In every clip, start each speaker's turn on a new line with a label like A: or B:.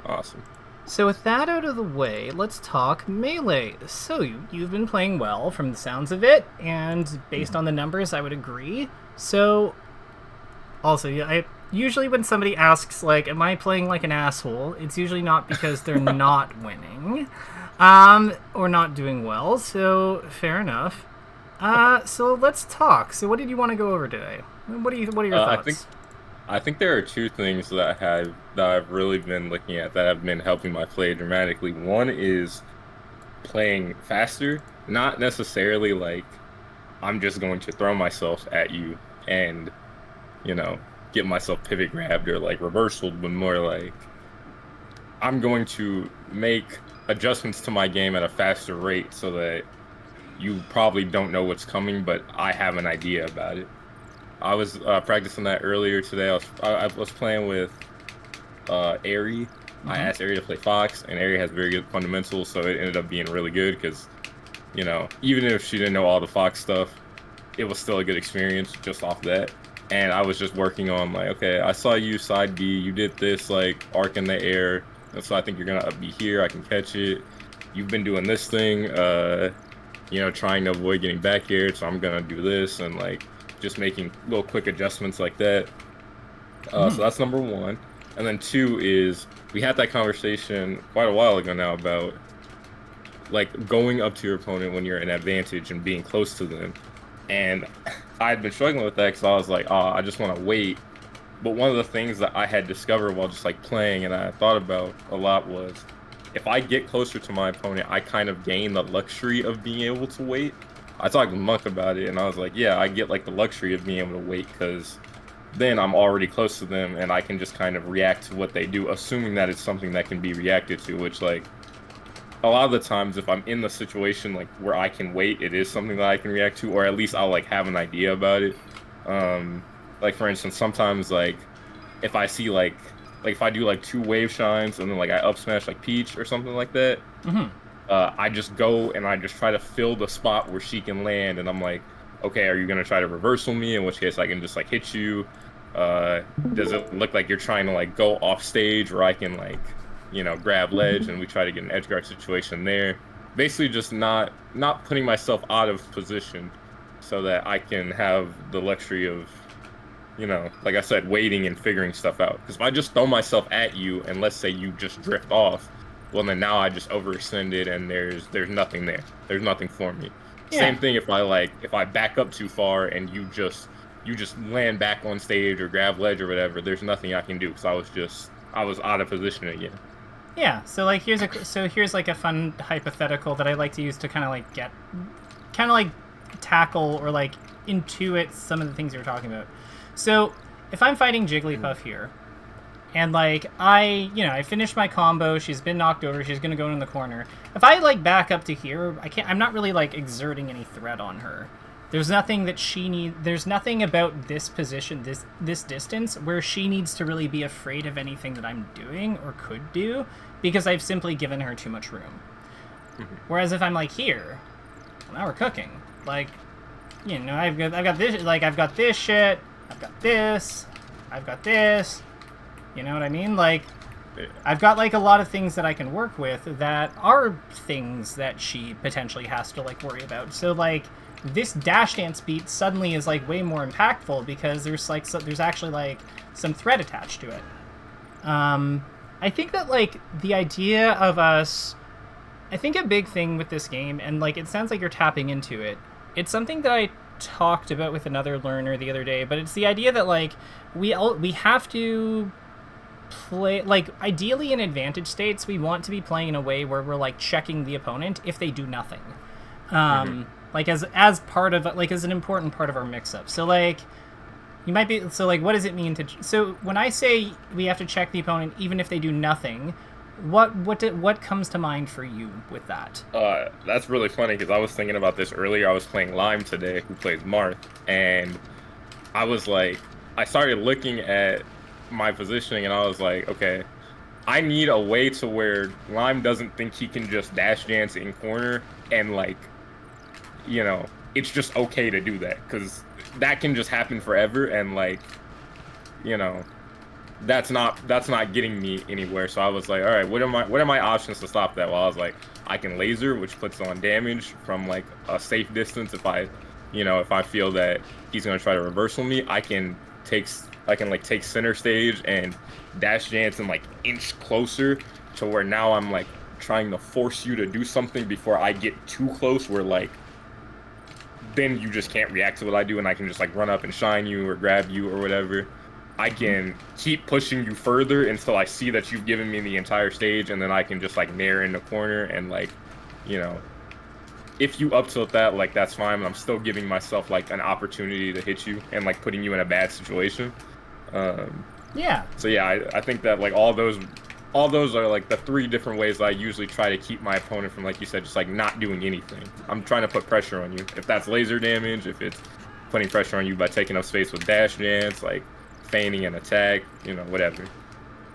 A: Awesome.
B: So with that out of the way, let's talk melee. So you've been playing well from the sounds of it, and based on the numbers, I would agree. So, also, yeah, I usually when somebody asks like, "Am I playing like an asshole?" It's usually not because they're not winning, or not doing well. So fair enough. So let's talk. So what did you want to go over today? What are your
A: I think
B: thoughts?
A: I think there are two things that I've really been looking at that have been helping my play dramatically. One is playing faster, not necessarily like I'm just going to throw myself at you and, you know, get myself pivot grabbed or like reversaled, but more like I'm going to make adjustments to my game at a faster rate so that you probably don't know what's coming, but I have an idea about it. I was practicing that earlier today. I was playing with Airy. I
B: Mm-hmm.
A: asked Airy to play Fox, and Airy has very good fundamentals, so it ended up being really good because, even if she didn't know all the Fox stuff, it was still a good experience just off that. And I was just working on like, okay, I saw you side B, you did this like arc in the air, and so I think you're gonna be here. I can catch it. You've been doing this thing, trying to avoid getting back aired, so I'm gonna do this, and like just making little quick adjustments like that. So that's number one. And then two is we had that conversation quite a while ago now about like going up to your opponent when you're in advantage and being close to them. And I had been struggling with that because I was like, oh, I just want to wait. But one of the things that I had discovered while just like playing and I thought about a lot was if I get closer to my opponent, I kind of gain the luxury of being able to wait. I talked to Monk about it and I was like, yeah, I get like the luxury of being able to wait because then I'm already close to them and I can just kind of react to what they do, assuming that it's something that can be reacted to, which like a lot of the times if I'm in the situation like where I can wait, it is something that I can react to, or at least I'll like have an idea about it. Um, like for instance, sometimes like if I see like if I do like two wave shines and then like I up smash like Peach or something like that,
B: Mm-hmm.
A: I just go and I just try to fill the spot where she can land, and I'm like, okay, are you gonna try to reversal me? In which case I can just like hit you. Does it look like you're trying to like go off stage where I can like, grab ledge and we try to get an edge guard situation there? Basically, just not putting myself out of position so that I can have the luxury of, like I said, waiting and figuring stuff out. Because if I just throw myself at you and let's say you just drift off, well then now I just overextended and there's nothing there. There's nothing for me.
B: Yeah.
A: Same thing if I back up too far and you just land back on stage or grab ledge or whatever, there's nothing I can do because I was out of position again.
B: Yeah, so like here's like a fun hypothetical that I like to use to kind of like tackle or like intuit some of the things you were talking about. So if I'm fighting Jigglypuff here, and like I finished my combo, she's been knocked over, she's gonna go in the corner. If I like back up to here, I'm not really like exerting any threat on her. There's nothing that she need. There's nothing about this position, this distance, where she needs to really be afraid of anything that I'm doing or could do, because I've simply given her too much room. Whereas if I'm like here, well, now we're cooking. Like, I've got this. Like I've got this shit. I've got this. I've got this. You know what I mean? Like, I've got like a lot of things that I can work with that are things that she potentially has to like worry about. So like this dash dance beat suddenly is like way more impactful because there's actually like some threat attached to it. I think that like the idea of us, I think a big thing with this game, and like it sounds like you're tapping into it. It's something that I talked about with another learner the other day, but it's the idea that like we have to play like ideally in advantage states we want to be playing in a way where we're like checking the opponent if they do nothing,
A: Hmm.
B: like as part of like as an important part of our mix up. So like you might be so like what does it mean to so when I say we have to check the opponent even if they do nothing, what comes to mind for you with that?
A: That's really funny because I was thinking about this earlier. I was playing Lime today, who plays Marth, and I was like, I started looking at my positioning, and I was like, okay, I need a way to where Lime doesn't think he can just dash dance in corner, and like, it's just okay to do that because that can just happen forever, and like, you know, that's not getting me anywhere. So I was like, all right, what are my options to stop that? Well, I was like, I can laser, which puts on damage from like a safe distance. If I feel that he's gonna try to reversal me, I can like take center stage and dash dance and like inch closer to where now I'm like trying to force you to do something before I get too close where like then you just can't react to what I do and I can just like run up and shine you or grab you or whatever. I can keep pushing you further until I see that you've given me the entire stage, and then I can just like nair in the corner and like, you know, if you up tilt that, like that's fine, but I'm still giving myself like an opportunity to hit you and like putting you in a bad situation.
B: Yeah.
A: So yeah, I think that like all those are like the three different ways that I usually try to keep my opponent from, like you said, just like not doing anything. I'm trying to put pressure on you. If that's laser damage, if it's putting pressure on you by taking up space with dash dance, like feigning an attack, whatever.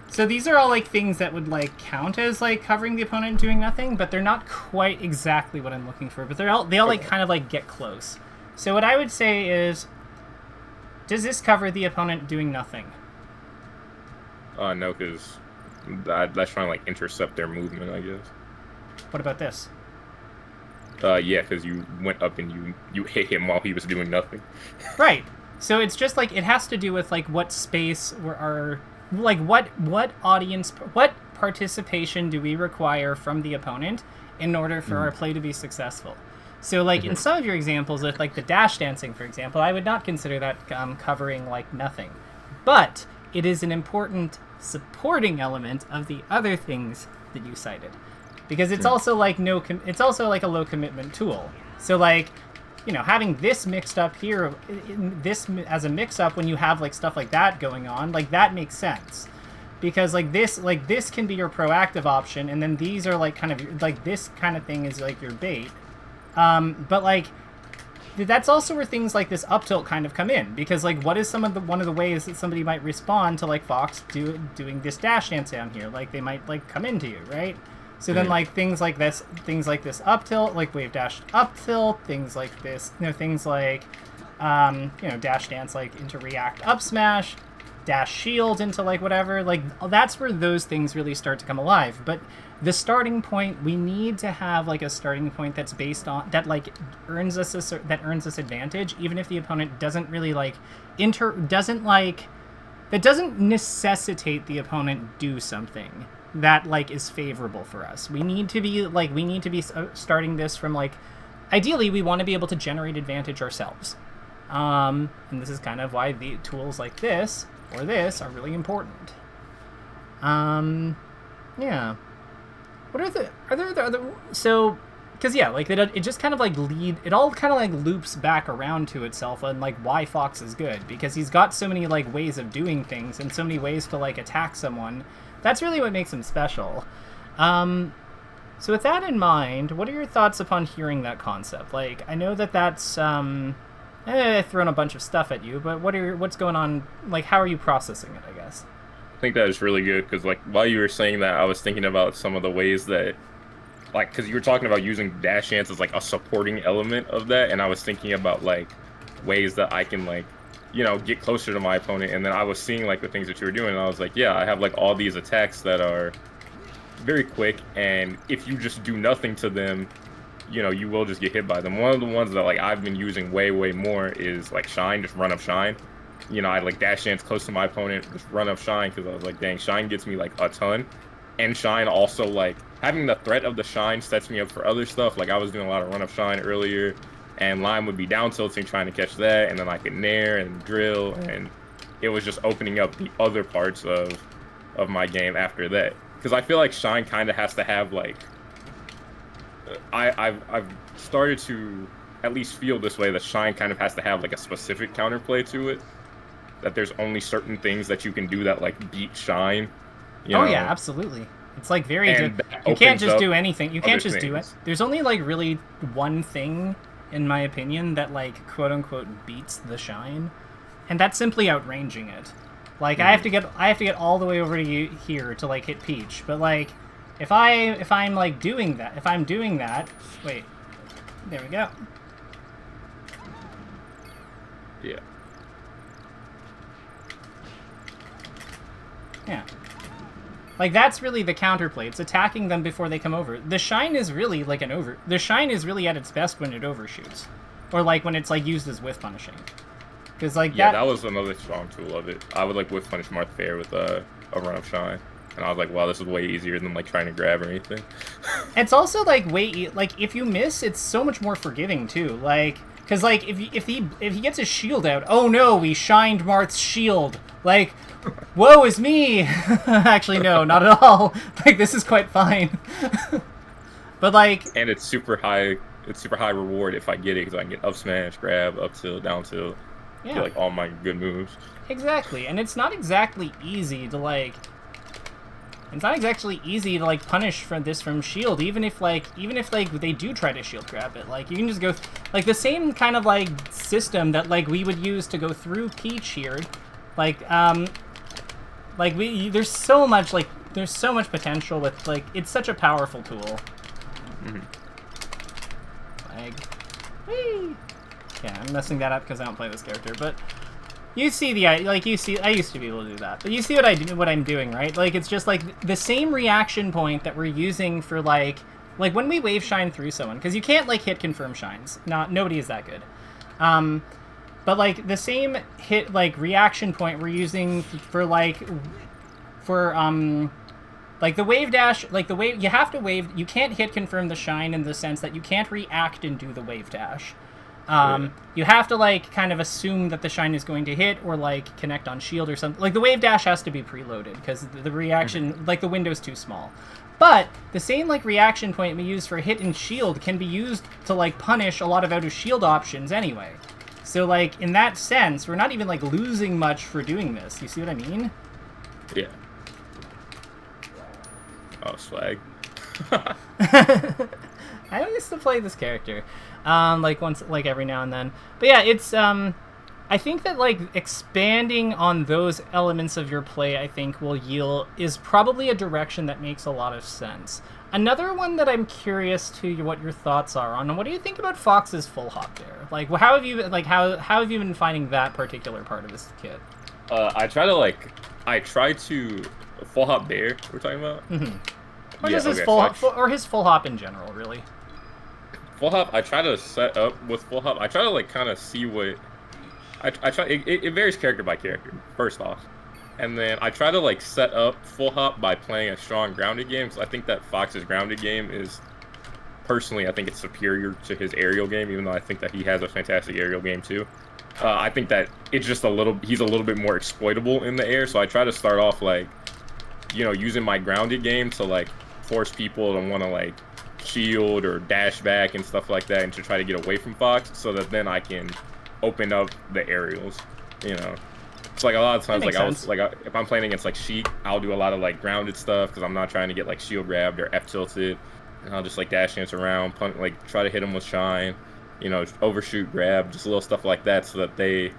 B: So these are all like things that would like count as like covering the opponent and doing nothing, but they're not quite exactly what I'm looking for. But they all like kind of like get close. So what I would say is, does this cover the opponent doing nothing?
A: No, because that's trying to like intercept their movement, I guess.
B: What about this?
A: Yeah, because you went up and you hit him while he was doing nothing.
B: Right. So it's just like it has to do with like what space like what audience, what participation do we require from the opponent in order for our play to be successful. So like in some of your examples with like the dash dancing, for example, I would not consider that covering like nothing, but it is an important supporting element of the other things that you cited, because it's also like it's also like a low commitment tool. So like, having this mixed up here, this as a mix-up when you have like stuff like that going on, like that makes sense, because like this can be your proactive option, and then these are like kind of like this kind of thing is like your bait. But like that's also where things like this up tilt kind of come in, because like what is one of the ways that somebody might respond to like Fox doing this dash dance down here? Like they might like come into you, right? So then, like, things like this up tilt, like wave dash up tilt, things like this, things like, dash dance, like, into react up smash, dash shield into, like, whatever, like, that's where those things really start to come alive. But the starting point, we need to have, like, a starting point that's based on, that, like, earns us advantage, even if the opponent doesn't really, like, that doesn't necessitate the opponent do something that like is favorable for us. We need to be starting this from like, ideally we want to be able to generate advantage ourselves, and this is kind of why the tools like this or this are really important. Yeah. What are there the other, so because yeah, like it just kind of like it all kind of like loops back around to itself on like why Fox is good, because he's got so many like ways of doing things and so many ways to like attack someone. That's really what makes him special. So with that in mind, what are your thoughts upon hearing that concept? Like, I know that's I've thrown a bunch of stuff at you, but what's going on? Like, how are you processing it, I guess?
A: I think that is really good, because like while you were saying that, I was thinking about some of the ways that, like, because you were talking about using dash dance as like a supporting element of that, and I was thinking about like ways that I can like, get closer to my opponent. And then I was seeing like the things that you were doing, and I was like, yeah, I have like all these attacks that are very quick, and if you just do nothing to them, you will just get hit by them. One of the ones that like I've been using way more is like shine, just run up shine. I like dash dance close to my opponent, just run up shine, because I was like, dang, shine gets me like a ton, and shine also, like, having the threat of the shine sets me up for other stuff. Like I was doing a lot of run up shine earlier, and Lime would be down tilting trying to catch that, and then I could nair and drill, and it was just opening up the other parts of my game after that. Because I feel like Shine kind of has to have like, I've started to at least feel this way, that Shine kind of has to have like a specific counterplay to it. That there's only certain things that you can do that like beat Shine.
B: Oh yeah, absolutely. It's like very good. You can't just do anything. You can't just do it. There's only like really one thing, in my opinion, that like quote unquote beats the Shine, and that's simply outranging it. Like I have to get all the way over to you here to like hit Peach. But like if I'm like doing that, wait. There we go.
A: Yeah.
B: Yeah. Like, that's really the counterplay. It's attacking them before they come over. The shine is really like the shine is really at its best when it overshoots. Or, like, when it's, like, used as whiff punishing. Because, like,
A: Yeah, that was another strong tool of it. I would, like, whiff punish Marth fair with a run of shine. And I was like, wow, this is way easier than, like, trying to grab or anything.
B: It's also, like, like, if you miss, it's so much more forgiving, too. Like, because, like, if he gets his shield out, oh no, we shined Marth's shield. Like, woe is me! Actually, no, not at all. Like, this is quite fine. But, like...
A: And it's super high reward if I get it, because I can get up smash, grab, up tilt, down tilt.
B: Yeah.
A: Get, like, all my good moves.
B: Exactly, and it's not exactly easy to, like... It's not exactly easy to, like, punish from shield, even if they do try to shield grab it. Like, you can just go... Like, the same kind of, like, system that, like, we would use to go through Peach here. Like, there's so much potential with, like, it's such a powerful tool.
A: Mm-hmm.
B: Like, whee! Yeah, I'm messing that up because I don't play this character, but... You see I used to be able to do that, but you see what I'm doing, right? Like, it's just, like, the same reaction point that we're using for, like when we wave shine through someone, because you can't, like, hit confirm shines. Nobody is that good. But, like, the same hit, like, reaction point we're using for the wave dash, like, you have to wave, you can't hit confirm the shine in the sense that you can't react and do the wave dash. You have to, like, kind of assume that the shine is going to hit or, like, connect on shield or something. Like, the wave dash has to be preloaded because the reaction, like, the window's too small. But the same, like, reaction point we use for hit and shield can be used to, like, punish a lot of out of shield options anyway. So, like, in that sense, we're not even, like, losing much for doing this. You see what I mean?
A: Yeah. Oh, swag.
B: I used to play this character, like every now and then. But yeah, it's I think that, like, expanding on those elements of your play, I think is probably a direction that makes a lot of sense. Another one that I'm curious to what your thoughts are on. What do you think about Fox's full hop there? Like, how have you been finding that particular part of this kit?
A: I try to full hop bear. We're talking about.
B: Or just his his full hop in general, really.
A: Full hop, I try to set up with full hop. I try to, like, kind of see what I try. It varies character by character. First off, and then I try to, like, set up full hop by playing a strong grounded game. So I think that Fox's grounded game is, personally, I think it's superior to his aerial game. Even though I think that he has a fantastic aerial game too. I think that it's just he's a little bit more exploitable in the air. So I try to start off, like, you know, using my grounded game to, like, force people to want to, like, shield or dash back and stuff like that, and to try to get away from Fox, so that then I can open up the aerials, you know. It's like a lot of times, like, if I'm playing against, like, Sheik, I'll do a lot of, like, grounded stuff because I'm not trying to get, like, shield grabbed or F tilted, and I'll just, like, dash dance around, like, try to hit them with shine, you know, overshoot, grab, just little stuff like that, so that they,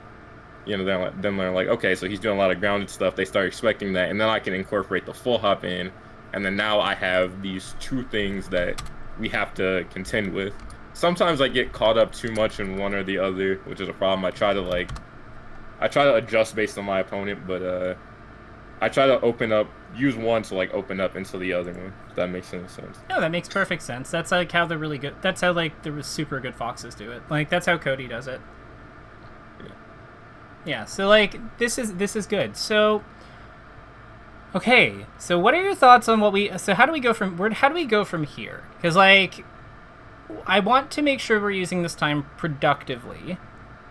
A: you know, then they're like, okay, so he's doing a lot of grounded stuff. They start expecting that, and then I can incorporate the full hop in, and then now I have these two things that we have to contend with. Sometimes I get caught up too much in one or the other, which is a problem. I try to adjust based on my opponent, but I try to use one to, like, open up into the other one, if that makes any sense.
B: No, that makes perfect sense. That's, like, how they're really good. That's how, like, the super good Foxes do it. Like, that's how Cody does it. Yeah, so, like, this is good. So, okay, so what are your thoughts on how do we go from here? Because, like, I want to make sure we're using this time productively.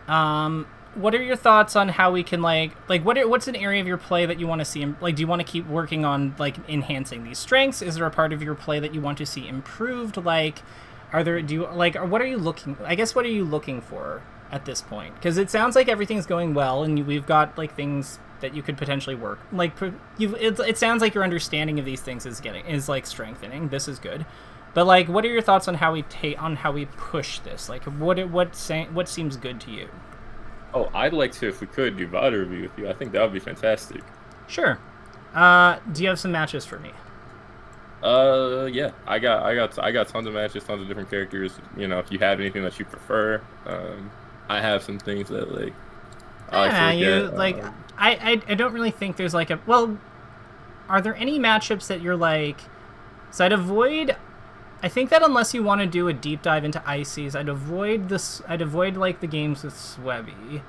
B: What are your thoughts on how we can, what's an area of your play that you want to see, like, do you want to keep working on, like, enhancing these strengths? Is there a part of your play that you want to see improved? Like, what are you looking for at this point? Because it sounds like everything's going well, and we've got, like, things that you could potentially work. Like, it sounds like your understanding of these things is like strengthening. This is good, but, like, what are your thoughts on how we push this? Like, what seems good to you?
A: Oh, I'd like to, if we could, do VOD review with you. I think that would be fantastic.
B: Sure. Do you have some matches for me?
A: Yeah, I got tons of matches, tons of different characters. You know, if you have anything that you prefer, I have some things that, like, I like to look at.
B: I don't really think there's, like, are there any matchups that you're like... So I'd avoid... I think that unless you want to do a deep dive into ICs, I'd avoid this. I'd avoid like the games with Swebby.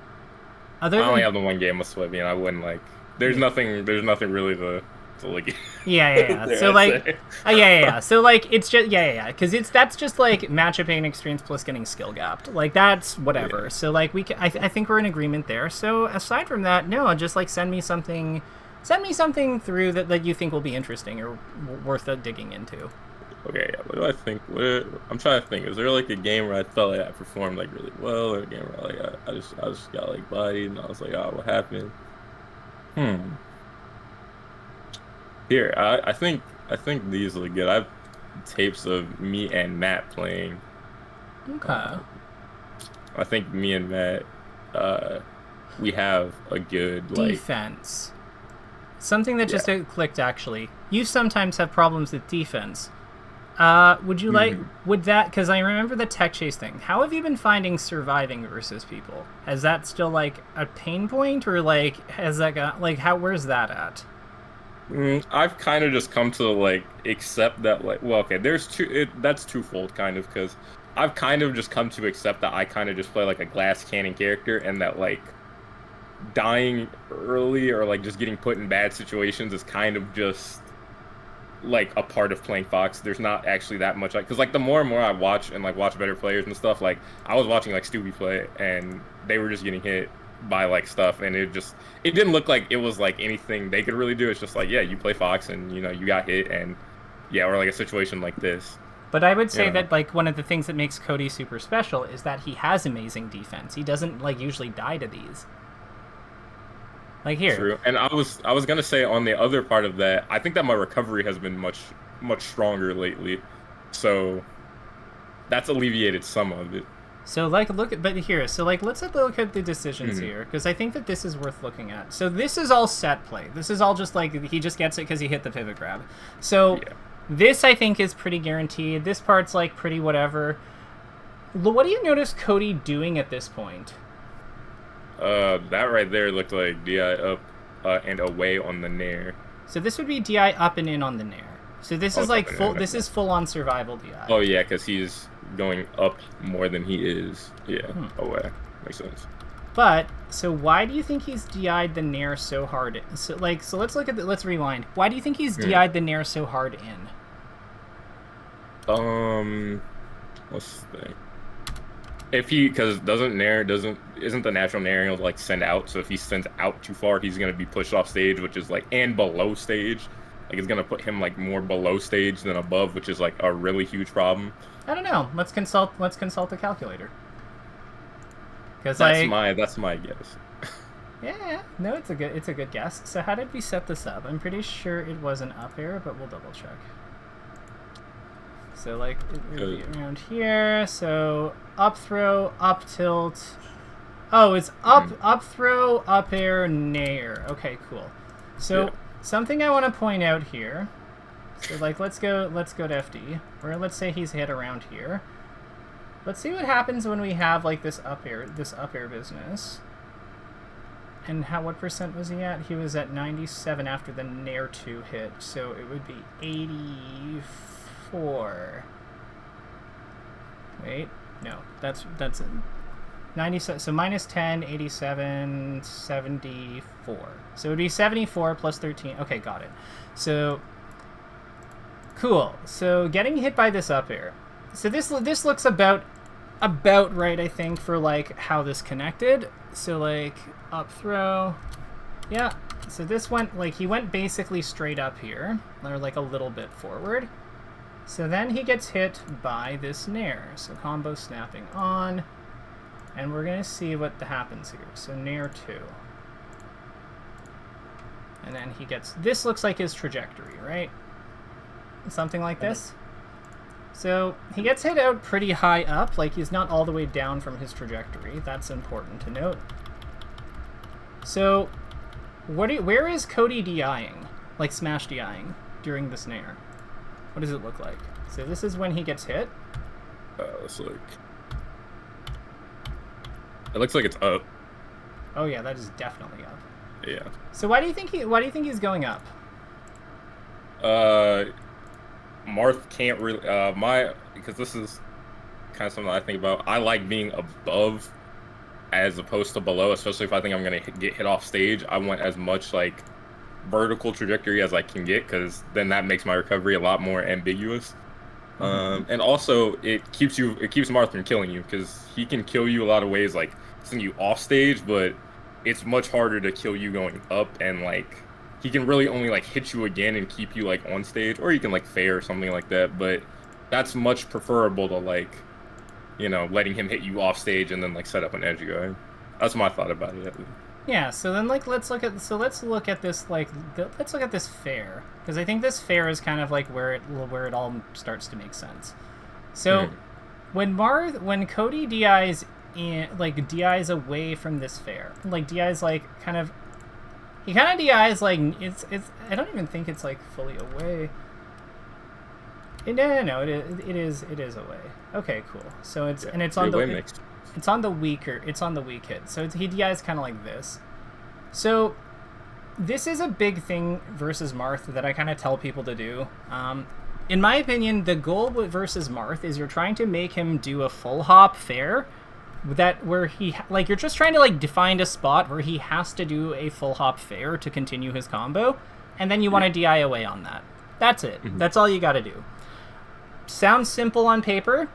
A: I only have the one game with Swebby, and I wouldn't like. There's nothing. There's nothing really to look at.
B: Yeah.
A: there,
B: So
A: I'd
B: like,
A: say.
B: yeah. So like, it's just because that's just like matchup experience plus getting skill gapped. Like that's whatever.
A: Yeah.
B: So like I think we're in agreement there. So aside from that, no, just like send me something through that you think will be interesting or worth digging into.
A: Okay, yeah, what do I think? I'm trying to think. Is there like a game where I felt like I performed like really well, or a game where like I just got like bodied and I was like, oh, what happened? Here, I think these look good. I have tapes of me and Matt playing.
B: Okay.
A: I think me and Matt, we have a good like
B: defense. Something that just clicked actually. You sometimes have problems with defense. Would you like, would that, because I remember the tech chase thing. How have you been finding surviving versus people? Has that still, like, a pain point, or, like, has that got, like, where's that at?
A: I've kind of just come to, like, accept that, like, well, okay, that's twofold, kind of, because I've kind of just come to accept that I kind of just play, like, a glass cannon character, and that, like, dying early or, like, just getting put in bad situations is kind of just... like a part of playing Fox. There's not actually that much, like, because like the more and more I watch and like watch better players and stuff, like I was watching like Stubby play and they were just getting hit by like stuff, and it didn't look like it was like anything they could really do. It's just like, yeah, you play Fox and you know you got hit, and yeah, or like a situation like this.
B: But I would say that like one of the things that makes Cody super special is that he has amazing defense. He doesn't like usually die to these. Like here.
A: True. And I was gonna say on the other part of that, I think that my recovery has been much stronger lately, so that's alleviated some of it.
B: So like but here, so like let's look at the decisions here, because I think that this is worth looking at. So this is all set play. This is all just like he just gets it because he hit the pivot grab. So this I think is pretty guaranteed. This part's like pretty whatever. What do you notice Cody doing at this point?
A: That right there looked like DI up and away on the nair.
B: So this would be DI up and in on the nair. So this is like full. This is full on survival DI.
A: Oh yeah, because he's going up more than he is. Yeah, away. Makes sense.
B: But so why do you think he's DI'd the nair so hard? So let's look at let's rewind. Why do you think he's DI'd the nair so hard in?
A: Let's think. If he, because isn't the natural nair able to like send out? So if he sends out too far, he's gonna be pushed off stage, which is like, and below stage. Like it's gonna put him like more below stage than above, which is like a really huge problem.
B: I don't know. Let's consult the calculator. Because
A: that's my guess.
B: Yeah, no, it's a good guess. So how did we set this up? I'm pretty sure it was an up air, but we'll double check. So like it would be around here. So up throw, up tilt. Oh, it's up throw, up air, nair. Okay, cool. So something I want to point out here. So like let's go to FD. Or let's say he's hit around here. Let's see what happens when we have like this up air business. And what percent was he at? He was at 97 after the nair 2 hit. So it would be 84. Wait, no, that's 97. So minus 10, 87, 74. So it would be 74 plus 13. Okay, got it. So cool. So getting hit by this up air. So this looks about right, I think, for like how this connected. So like up throw, yeah. So this went like he went basically straight up here, or like a little bit forward. So then he gets hit by this nair. So combo snapping on, and we're gonna see what happens here. So nair 2, and then he gets. This looks like his trajectory, right? Something like this. So he gets hit out pretty high up, like he's not all the way down from his trajectory. That's important to note. So where is Cody DIing? Like smash DIing during the snare? What does it look like? So this is when he gets hit.
A: It looks like it's up.
B: Oh yeah, that is definitely up.
A: Yeah.
B: So why do you think he's going up?
A: Uh, Marth can't really because this is kind of something I think about. I like being above as opposed to below, especially if I think I'm gonna get hit off stage. I want as much like vertical trajectory as I can get, because then that makes my recovery a lot more ambiguous. And also it keeps Marth from killing you, because he can kill you a lot of ways, like send you off stage, but it's much harder to kill you going up, and like he can really only like hit you again and keep you like on stage, or you can like fair or something like that, but that's much preferable to like, you know, letting him hit you off stage and then like set up an edge guard. That's my thought about it.
B: Yeah, so then like let's look at this like let's look at this fair, because I think this fair is kind of like where it all starts to make sense. So when Cody DIs DIs away from this fair, like DIs like he kind of DIs like it's I don't even think it's like fully away. No, it is away. Okay, cool. So it's on the weak hit. So he DIs kind of like this. So this is a big thing versus Marth that I kind of tell people to do. In my opinion, the goal versus Marth is you're trying to make him do a full hop fair, where he like you're just trying to like define a spot where he has to do a full hop fair to continue his combo, and then you want to DI away on that. That's it. That's all you got to do. Sounds simple on paper,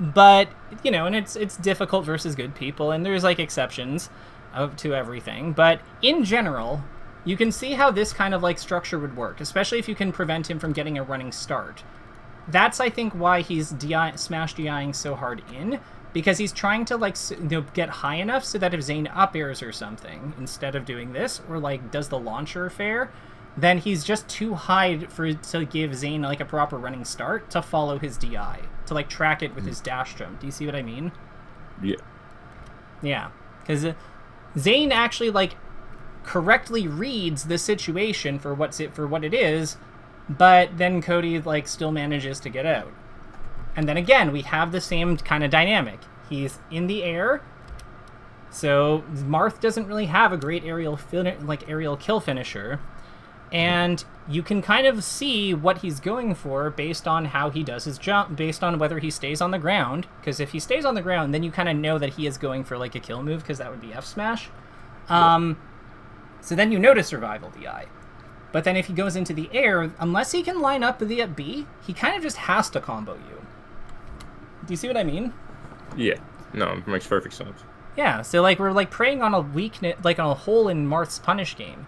B: but you know, and it's difficult versus good people, and there's like exceptions to everything, but in general you can see how this kind of like structure would work, especially if you can prevent him from getting a running start. That's I think why he's smash DIing so hard in, because he's trying to like get high enough so that if Zane up airs or something instead of doing this, or like does the launcher fair, then he's just too high to give Zane like a proper running start to follow his DI, to like track it with his dash jump. Do you see what I mean?
A: Yeah.
B: Yeah, because Zane actually like correctly reads the situation for what it is, but then Cody like still manages to get out. And then again, we have the same kind of dynamic. He's in the air, so Marth doesn't really have a great aerial kill finisher. And you can kind of see what he's going for based on how he does his jump, based on whether he stays on the ground. Because if he stays on the ground, then you kind of know that he is going for like a kill move, because that would be F smash. So then you notice survival DI. But then if he goes into the air, unless he can line up the at B, he kind of just has to combo you. Do you see what I mean?
A: Yeah. No, it makes perfect sense.
B: Yeah, so like we're like preying on a weakness, like on a hole in Marth's punish game.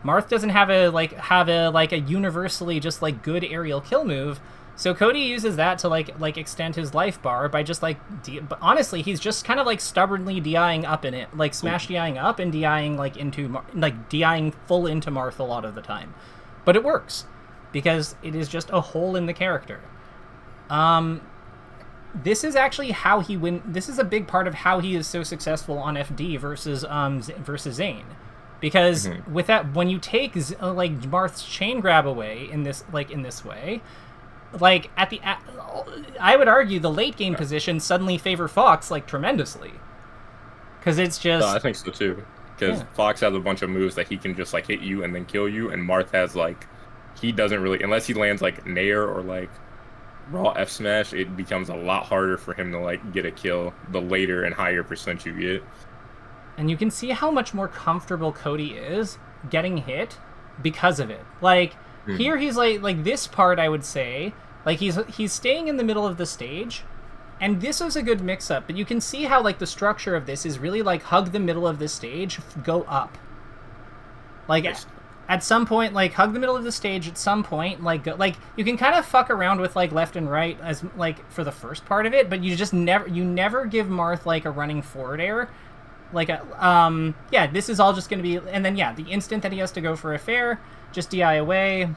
B: Marth doesn't have a universally just like good aerial kill move, so Cody uses that to like extend his life bar by just like but honestly he's just kind of like stubbornly DIing up in it, like smash DIing up and DIing like into like DIing full into Marth a lot of the time, but it works because it is just a hole in the character. This is actually how he win. This is a big part of how he is so successful on FD versus Zane. Because with that, when you take like Marth's chain grab away in this way, like I would argue the late game positions suddenly favor Fox like tremendously. Because it's just.
A: I think so too. Because Fox has a bunch of moves that he can just like hit you and then kill you, and Marth has like, he doesn't really, unless he lands like Nair or like raw F smash, it becomes a lot harder for him to like get a kill the later and higher percent you get.
B: And you can see how much more comfortable Cody is getting hit because of it. Like, here he's like this part, I would say, like he's staying in the middle of the stage, and this was a good mix-up, but you can see how like the structure of this is really like hug the middle of the stage, go up. Like, at some point, like hug the middle of the stage at some point, like you can kind of fuck around with like left and right as like for the first part of it, but you just never give Marth like a running forward air. Like, yeah, this is all just going to be, and then, yeah, the instant that he has to go for a fair, just DI away,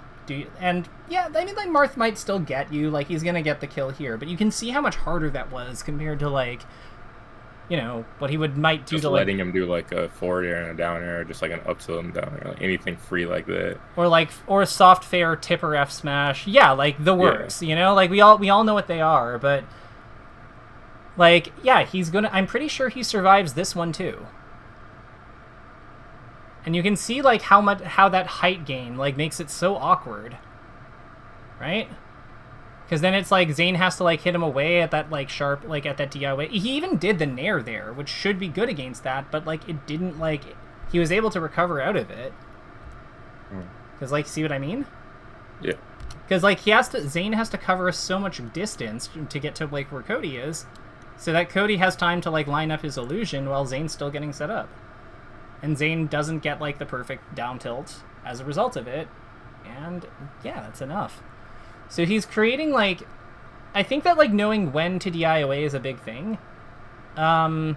B: and, yeah, I mean, like, Marth might still get you, like, he's going to get the kill here, but you can see how much harder that was compared to, like, you know, what he might do
A: just
B: to,
A: letting him do, like, a forward air and a down air, just, like, an up tilt and down air, like, anything free like that.
B: Or a soft fair tipper F smash, yeah, like, the works, you know, like, we all know what they are, but... Like, yeah, I'm pretty sure he survives this one too. And you can see like how that height gain like makes it so awkward. right? Because then it's like Zane has to like hit him away at that like sharp, like at that DI. He even did the nair there, which should be good against that, but like it didn't like he was able to recover out of it. Because like, see what I mean?
A: Yeah.
B: Because like Zane has to cover so much distance to get to like where Cody is, so that Cody has time to like line up his illusion while Zane's still getting set up, and Zane doesn't get like the perfect down tilt as a result of it, and yeah, that's enough. So he's creating, like, I think that, like, knowing when to DI away is a big thing. But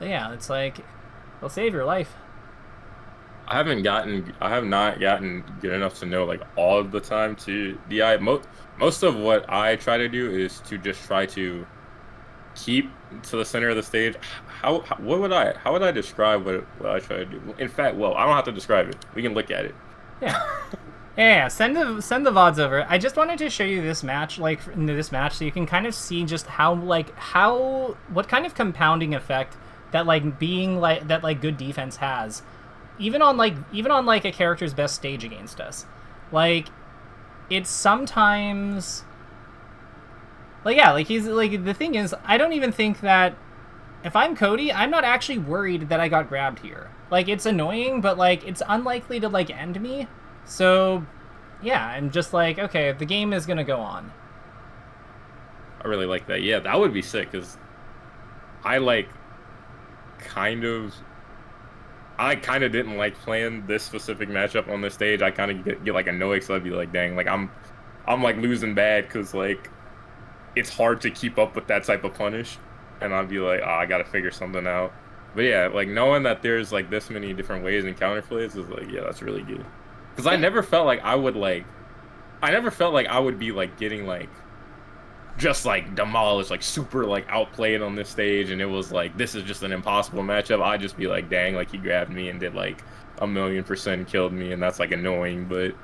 B: yeah, it's like, it'll save your life.
A: I have not gotten good enough to know, like, all of the time to DI. Most of what I try to do is to just try to keep to the center of the stage. How would I describe what I try to do? In fact, well, I don't have to describe it. We can look at it.
B: Yeah. Yeah, send the VODs over. I just wanted to show you this match, so you can kind of see just what kind of compounding effect that like being like that like good defense has, even on a character's best stage against us. Like, it's sometimes like, yeah, like he's like, the thing is, I don't even think that if I'm Cody, I'm not actually worried that I got grabbed here. Like, it's annoying, but like it's unlikely to like end me. So, yeah, I'm just like, okay, the game is going to go on.
A: I really like that. Yeah, that would be sick, because I kind of didn't like playing this specific matchup on this stage. I kind of get like annoyed, so I'd be like, dang, like I'm like losing bad, because like it's hard to keep up with that type of punish, and I'd be like, oh, I got to figure something out. But yeah, like knowing that there's like this many different ways and counterplays is like, yeah, that's really good. Because I never felt like I would be like getting like just like demolished, like super like outplayed on this stage, and it was like, this is just an impossible matchup. I'd just be like, dang, like he grabbed me and did like 1,000,000% killed me, and that's like annoying. But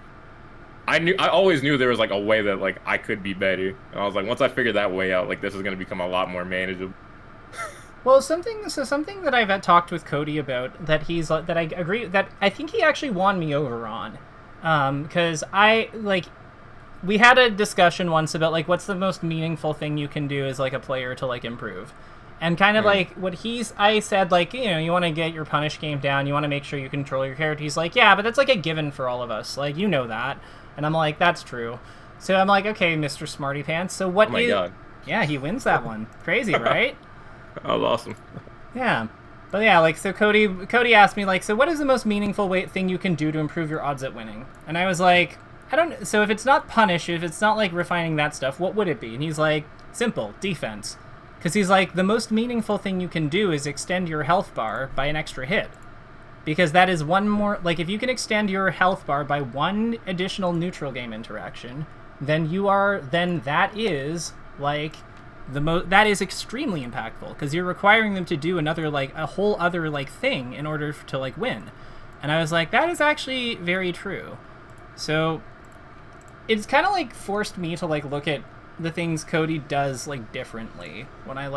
A: I always knew there was like a way that like I could be better, and I was like, once I figured that way out, like this is gonna become a lot more manageable.
B: Well, something that I've talked with Cody about that he's that I agree that I think he actually won me over on, because we had a discussion once about like what's the most meaningful thing you can do as like a player to like improve, and kind of like I said, like, you know, you want to get your punish game down, you want to make sure you control your character. He's like, yeah, but that's like a given for all of us, like, you know that, and I'm like, that's true. So I'm like, okay, Mr. Smarty Pants. So what? Oh my God. Yeah, he wins that one. Crazy, right?
A: That was awesome.
B: Yeah. But yeah, like, so Cody asked me, like, so what is the most meaningful thing you can do to improve your odds at winning? And I was like, so if it's not punish, if it's not like refining that stuff, what would it be? And he's like, simple, defense. Because he's like, the most meaningful thing you can do is extend your health bar by an extra hit. Because that is one more, like, if you can extend your health bar by one additional neutral game interaction, then that is, like, that is extremely impactful, because you're requiring them to do another, like, a whole other, like, thing in order to, like, win. And I was like, that is actually very true. So it's kind of like forced me to like look at the things Cody does like differently when I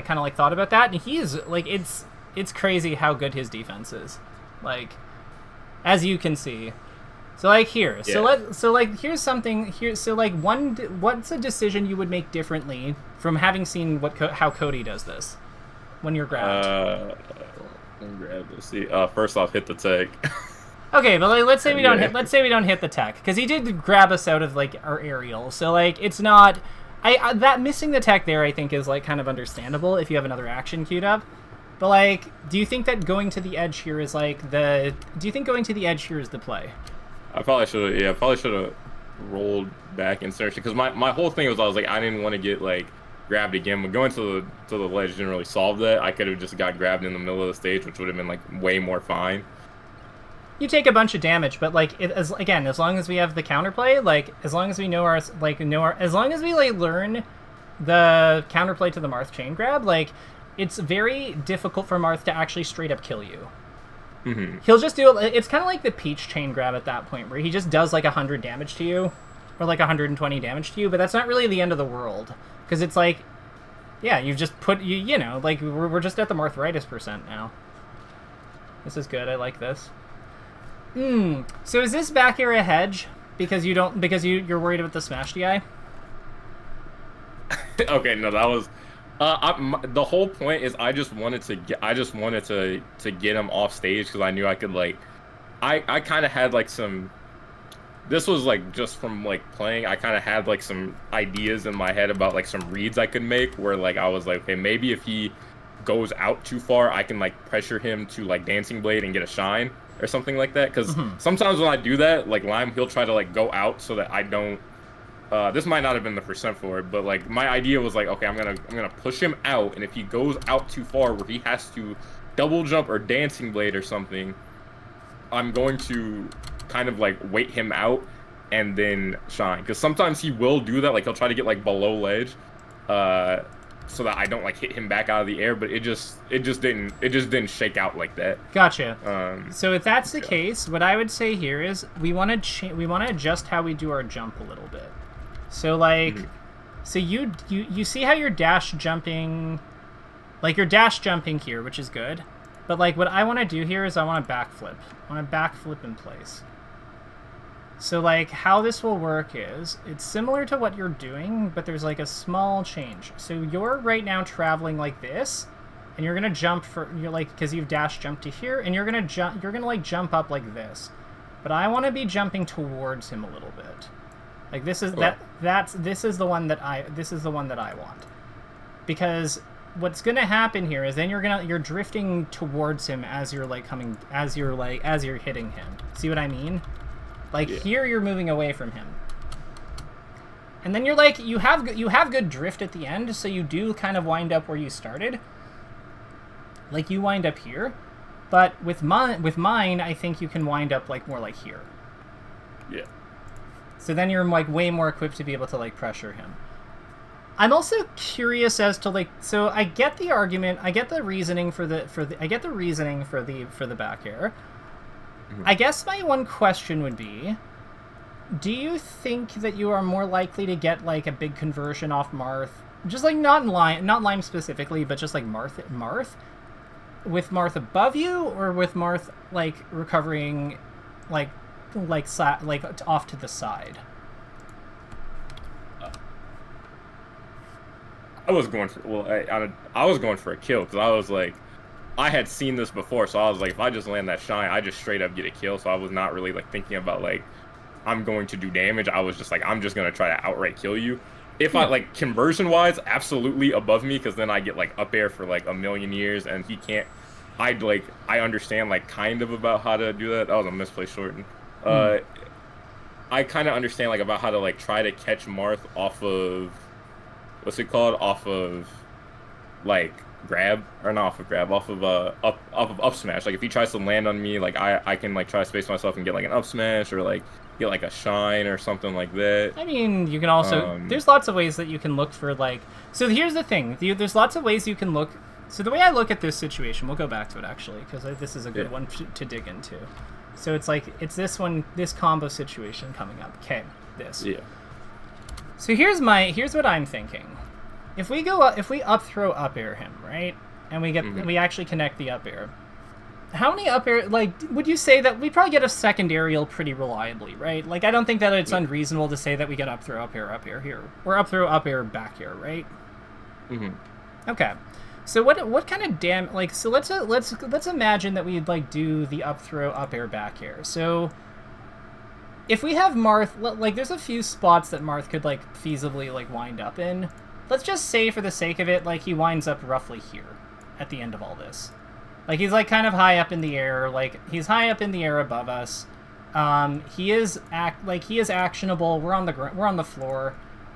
B: kind of like thought about that. And he's like, it's crazy how good his defense is, like, as you can see. So like here, yeah. So here's something here. So like what's a decision you would make differently from having seen how Cody does this when you're grabbed?
A: Let's see. First off, hit the tech.
B: Okay, but like, let's say we don't hit the tech, because he did grab us out of like our aerial. So like, it's not that missing the tech there, I think, is like kind of understandable if you have another action queued up. But like, do you think that going to the edge here is like the play?
A: I probably should have rolled back and searched it, because my whole thing was, I was like, I didn't want to get like grabbed again. But going to the ledge didn't really solve that. I could have just got grabbed in the middle of the stage, which would have been like way more fine.
B: You take a bunch of damage, but like, as long as we have the counterplay, like, as long as we as long as we like learn the counterplay to the Marth chain grab, like, it's very difficult for Marth to actually straight up kill you. Mm-hmm. He'll just do it. It's kind of like the Peach chain grab at that point, where he just does like 100 damage to you, or like 120 damage to you. But that's not really the end of the world, because it's like, yeah, you've just put you know, like, we're just at the Marthritis % now. This is good. I like this. So is this back air a hedge? Because you're worried about the smash DI?
A: Okay, no, that was the whole point is I just wanted to get him off stage because I knew I could like I kind of had like some. This was like just from like playing. I kind of had like some ideas in my head about like some reads I could make where like I was like, okay, maybe if he goes out too far, I can like pressure him to like Dancing Blade and get a shine or something like that. Because sometimes when I do that, like Lime, he'll try to like go out so that I don't. This might not have been the percent for it, but like my idea was like, okay, I'm gonna push him out, and if he goes out too far where he has to double jump or Dancing Blade or something, I'm going to kind of like wait him out and then shine, because sometimes he will do that, like he'll try to get like below ledge so that I don't like hit him back out of the air, but it just didn't shake out like that.
B: Gotcha. So if that's the case, what I would say here is we want to adjust how we do our jump a little bit. So like so you see how you're dash jumping, like you're dash jumping here, which is good. But like what I want to do here is I want to backflip. I want to backflip in place. So like how this will work is it's similar to what you're doing, but there's like a small change. So you're right now traveling like this, and you're gonna jump you're like, because you've dash jumped to here, and you're gonna like jump up like this. But I want to be jumping towards him a little bit. Like this is this is the one that I want. Because what's gonna happen here is then you're drifting towards him as you're hitting him. See what I mean? Like here you're moving away from him. And then you're like you have good drift at the end, so you do kind of wind up where you started. Like you wind up here. But with mine, I think you can wind up like more like here.
A: Yeah.
B: So then you're like way more equipped to be able to like pressure him. I'm also curious as to like, so I get the argument, I get the reasoning for the back air. I guess my one question would be, do you think that you are more likely to get like a big conversion off Marth, just like not Lime specifically, but just like Marth, with Marth above you, or with Marth like recovering, like off to the side?
A: I was going for I was going for a kill, because I was like, I had seen this before, so I was like, if I just land that shine, I just straight up get a kill. So I was not really like thinking about like I'm going to do damage. I was just like, I'm just gonna try to outright kill you. If I like conversion wise, absolutely above me, because then I get like up air for like a million years, and he can't. I understand like kind of about how to do that. That was a misplaced shorten. I kind of understand like about how to like try to catch Marth off of off of like grab, or not off of grab, off of up smash. Like if he tries to land on me, like I can like try to space myself and get like an up smash, or like get like a shine or something like that.
B: I mean, you can also there's lots of ways that you can look for like, so here's the thing, there's lots of ways you can look. So the way I look at this situation, we'll go back to it actually, because this is a good one to dig into. So it's like, it's this combo situation coming up. Okay, this. Yeah. So here's what I'm thinking. If we up throw up air him, right? And we actually connect the up air. How many up air, like, would you say that we probably get a second aerial pretty reliably, right? Like, I don't think that it's unreasonable to say that we get up throw up air here. Or up throw up air back air, right? Okay. So what kind of like, so let's imagine that we'd like do the up throw up air back air. So if we have Marth, like there's a few spots that Marth could like feasibly like wind up in. Let's just say for the sake of it, like he winds up roughly here at the end of all this. Like he's like kind of high up in the air, like he's high up in the air above us. He is actionable. We're on the floor.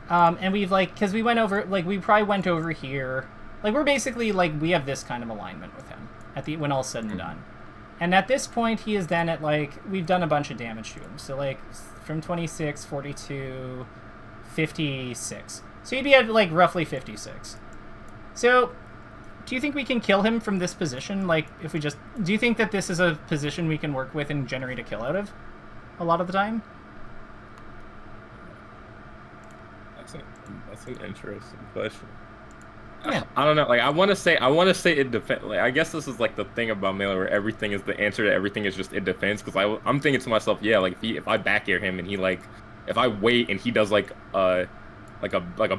B: And we've like, cuz we probably went over here. Like, we're basically, like, we have this kind of alignment with him when all's said and done. And at this point, he is then at, like, we've done a bunch of damage to him. So, like, from 26, 42, 56. So he'd be at, like, roughly 56. So, do you think we can kill him from this position? Like, if we just... Do you think that this is a position we can work with and generate a kill out of a lot of the time?
A: That's an interesting question.
B: Yeah.
A: I don't know. Like I want to say it depends. Like I guess this is like the thing about melee where everything is the answer to everything is just it depends. Because I'm thinking to myself, yeah, like if I back air him and he like if I wait and he does like a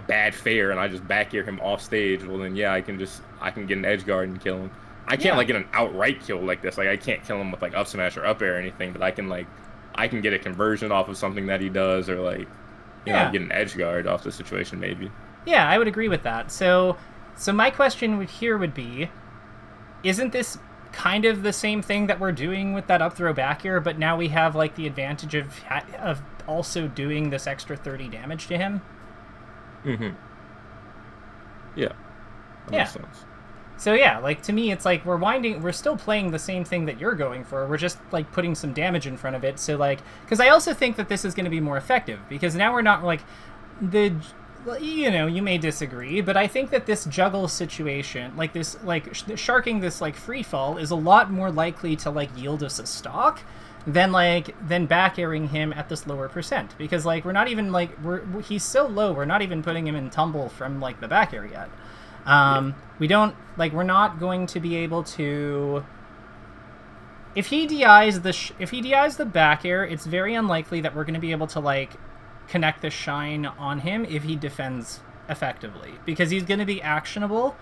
A: bad fair and I just back air him off stage, well then yeah, I can get an edge guard and kill him. I can't like get an outright kill like this. Like I can't kill him with like up smash or up air or anything, but I can get a conversion off of something that he does, or like you know get an edge guard off the situation maybe.
B: Yeah, I would agree with that. So my question here would be, isn't this kind of the same thing that we're doing with that up throw back air, but now we have like the advantage of also doing this extra 30 damage to him?
A: Mm-hmm. Yeah. That makes sense.
B: So yeah, like to me, it's like we're still playing the same thing that you're going for. We're just like putting some damage in front of it. So like, because I also think that this is going to be more effective because now we're not like you may disagree, but I think that this juggle situation, like this, like sharking this like free fall, is a lot more likely to like yield us a stock than back airing him at this lower percent, because like we're not even like he's so low, we're not even putting him in tumble from like the back air yet. We don't like we're not going to be able to. If he DIs the back air, it's very unlikely that we're going to be able to like connect the shine on him if he defends effectively, because he's going to be actionable,